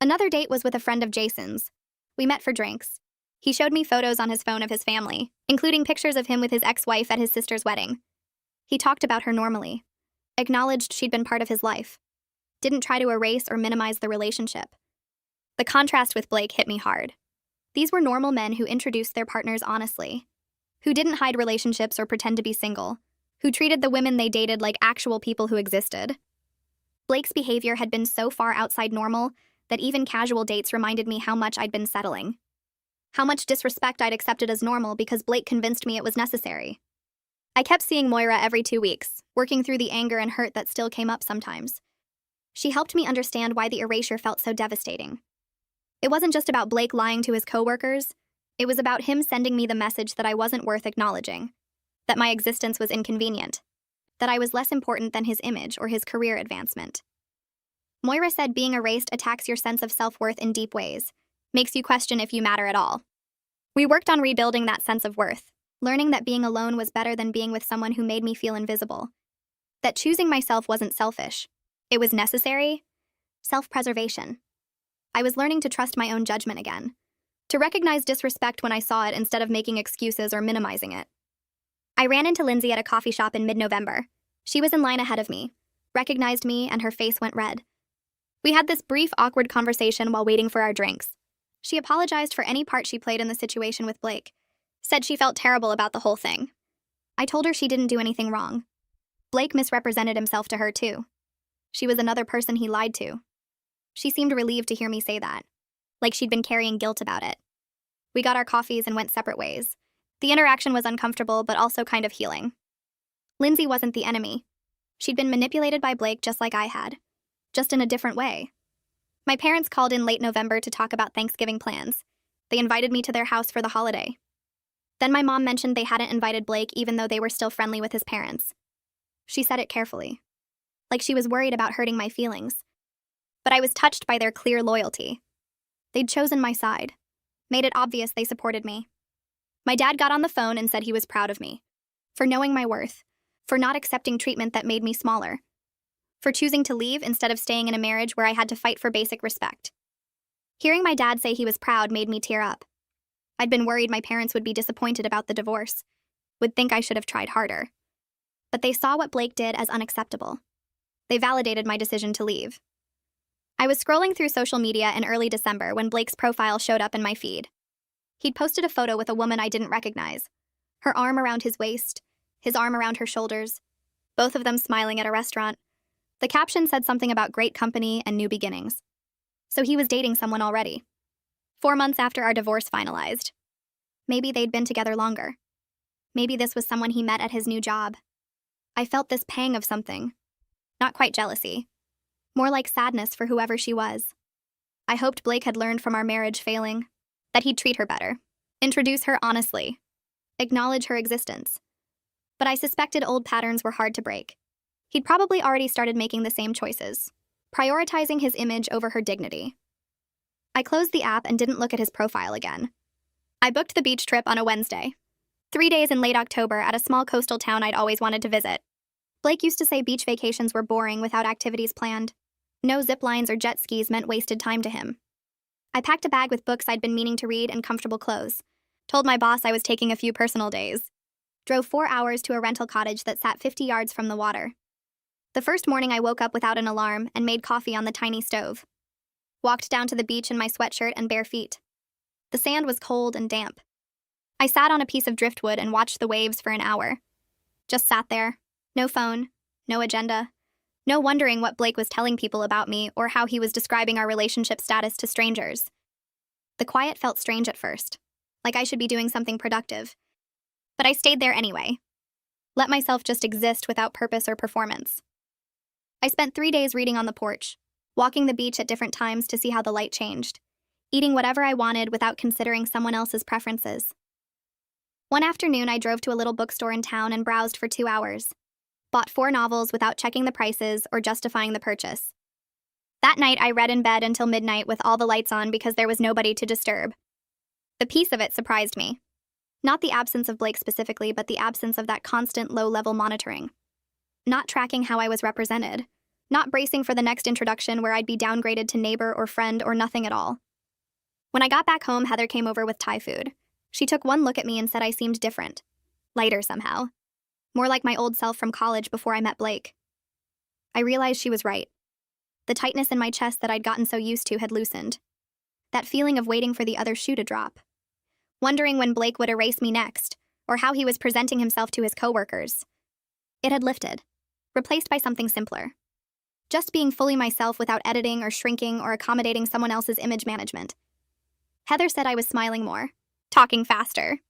Another date was with a friend of Jason's. We met for drinks. He showed me photos on his phone of his family, including pictures of him with his ex-wife at his sister's wedding. He talked about her normally, acknowledged she'd been part of his life, didn't try to erase or minimize the relationship. The contrast with Blake hit me hard. These were normal men who introduced their partners honestly, who didn't hide relationships or pretend to be single, who treated the women they dated like actual people who existed. Blake's behavior had been so far outside normal that even casual dates reminded me how much I'd been settling. How much disrespect I'd accepted as normal because Blake convinced me it was necessary. I kept seeing Moira every 2 weeks, working through the anger and hurt that still came up sometimes. She helped me understand why the erasure felt so devastating. It wasn't just about Blake lying to his coworkers. It was about him sending me the message that I wasn't worth acknowledging, that my existence was inconvenient, that I was less important than his image or his career advancement. Moira said being erased attacks your sense of self-worth in deep ways, makes you question if you matter at all. We worked on rebuilding that sense of worth, learning that being alone was better than being with someone who made me feel invisible, that choosing myself wasn't selfish. It was necessary. Self-preservation. I was learning to trust my own judgment again, to recognize disrespect when I saw it instead of making excuses or minimizing it. I ran into Lindsay at a coffee shop in mid-November. She was in line ahead of me, recognized me, and her face went red. We had this brief, awkward conversation while waiting for our drinks. She apologized for any part she played in the situation with Blake, said she felt terrible about the whole thing. I told her she didn't do anything wrong. Blake misrepresented himself to her, too. She was another person he lied to. She seemed relieved to hear me say that, like she'd been carrying guilt about it. We got our coffees and went separate ways. The interaction was uncomfortable, but also kind of healing. Lindsay wasn't the enemy. She'd been manipulated by Blake just like I had, just in a different way. My parents called in late November to talk about Thanksgiving plans. They invited me to their house for the holiday. Then my mom mentioned they hadn't invited Blake even though they were still friendly with his parents. She said it carefully, like she was worried about hurting my feelings. But I was touched by their clear loyalty. They'd chosen my side, made it obvious they supported me. My dad got on the phone and said he was proud of me, for knowing my worth, for not accepting treatment that made me smaller, for choosing to leave instead of staying in a marriage where I had to fight for basic respect. Hearing my dad say he was proud made me tear up. I'd been worried my parents would be disappointed about the divorce, would think I should have tried harder. But they saw what Blake did as unacceptable. They validated my decision to leave. I was scrolling through social media in early December when Blake's profile showed up in my feed. He'd posted a photo with a woman I didn't recognize, her arm around his waist, his arm around her shoulders, both of them smiling at a restaurant. The caption said something about great company and new beginnings. So he was dating someone already. 4 months after our divorce finalized. Maybe they'd been together longer. Maybe this was someone he met at his new job. I felt this pang of something. Not quite jealousy. More like sadness for whoever she was. I hoped Blake had learned from our marriage failing, that he'd treat her better, introduce her honestly, acknowledge her existence. But I suspected old patterns were hard to break. He'd probably already started making the same choices. prioritizing his image over her dignity. I closed the app and didn't look at his profile again. I booked the beach trip on a Wednesday, 3 days in late October at a small coastal town I'd always wanted to visit. Blake used to say beach vacations were boring without activities planned. No zip lines or jet skis meant wasted time to him. I packed a bag with books I'd been meaning to read and comfortable clothes. Told my boss I was taking a few personal days. Drove 4 hours to a rental cottage that sat 50 yards from the water. The first morning I woke up without an alarm and made coffee on the tiny stove. Walked down to the beach in my sweatshirt and bare feet. The sand was cold and damp. I sat on a piece of driftwood and watched the waves for an hour. Just sat there. No phone. No agenda. No wondering what Blake was telling people about me or how he was describing our relationship status to strangers. The quiet felt strange at first, like I should be doing something productive. But I stayed there anyway. Let myself just exist without purpose or performance. I spent 3 days reading on the porch, walking the beach at different times to see how the light changed, eating whatever I wanted without considering someone else's preferences. One afternoon, I drove to a little bookstore in town and browsed for 2 hours. Bought 4 novels without checking the prices or justifying the purchase. That night, I read in bed until midnight with all the lights on because there was nobody to disturb. The peace of it surprised me. Not the absence of Blake specifically, but the absence of that constant low-level monitoring. Not tracking how I was represented. Not bracing for the next introduction where I'd be downgraded to neighbor or friend or nothing at all. When I got back home, Heather came over with Thai food. She took one look at me and said I seemed different. Lighter somehow. More like my old self from college before I met Blake. I realized she was right. The tightness in my chest that I'd gotten so used to had loosened. That feeling of waiting for the other shoe to drop. Wondering when Blake would erase me next, or how he was presenting himself to his coworkers. It had lifted, replaced by something simpler. Just being fully myself without editing or shrinking or accommodating someone else's image management. Heather said I was smiling more, talking faster,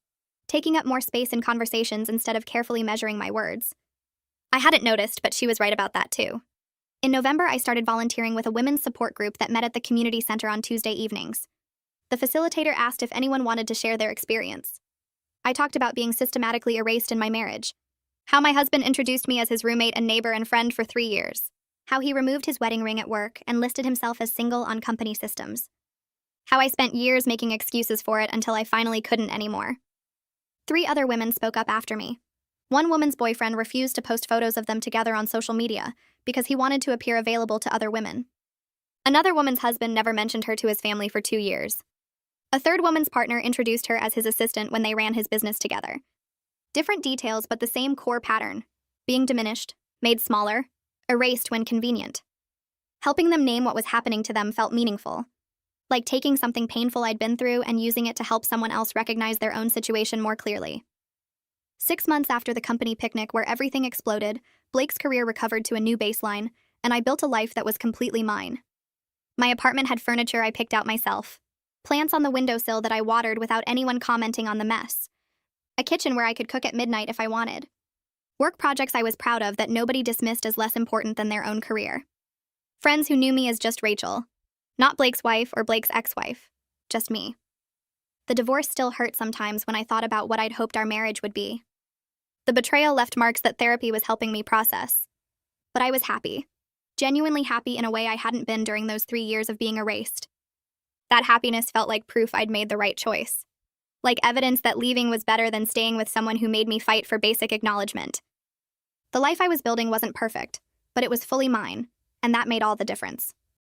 taking up more space in conversations instead of carefully measuring my words. I hadn't noticed, but she was right about that too. In November, I started volunteering with a women's support group that met at the community center on Tuesday evenings. The facilitator asked if anyone wanted to share their experience. I talked about being systematically erased in my marriage, how my husband introduced me as his roommate and neighbor and friend for 3 years, how he removed his wedding ring at work and listed himself as single on company systems, how I spent years making excuses for it until I finally couldn't anymore. 3 other women spoke up after me. One woman's boyfriend refused to post photos of them together on social media because he wanted to appear available to other women. Another woman's husband never mentioned her to his family for 2 years. A third woman's partner introduced her as his assistant when they ran his business together. Different details, but the same core pattern. Being diminished, made smaller, erased when convenient. Helping them name what was happening to them felt meaningful. Like taking something painful I'd been through and using it to help someone else recognize their own situation more clearly. 6 months after the company picnic where everything exploded, Blake's career recovered to a new baseline, and I built a life that was completely mine. My apartment had furniture I picked out myself. Plants on the windowsill that I watered without anyone commenting on the mess. A kitchen where I could cook at midnight if I wanted. Work projects I was proud of that nobody dismissed as less important than their own career. Friends who knew me as just Rachel. Not Blake's wife or Blake's ex-wife. Just me. The divorce still hurt sometimes when I thought about what I'd hoped our marriage would be. The betrayal left marks that therapy was helping me process. But I was happy. Genuinely happy in a way I hadn't been during those 3 years of being erased. That happiness felt like proof I'd made the right choice. Like evidence that leaving was better than staying with someone who made me fight for basic acknowledgement. The life I was building wasn't perfect, but it was fully mine, and that made all the difference.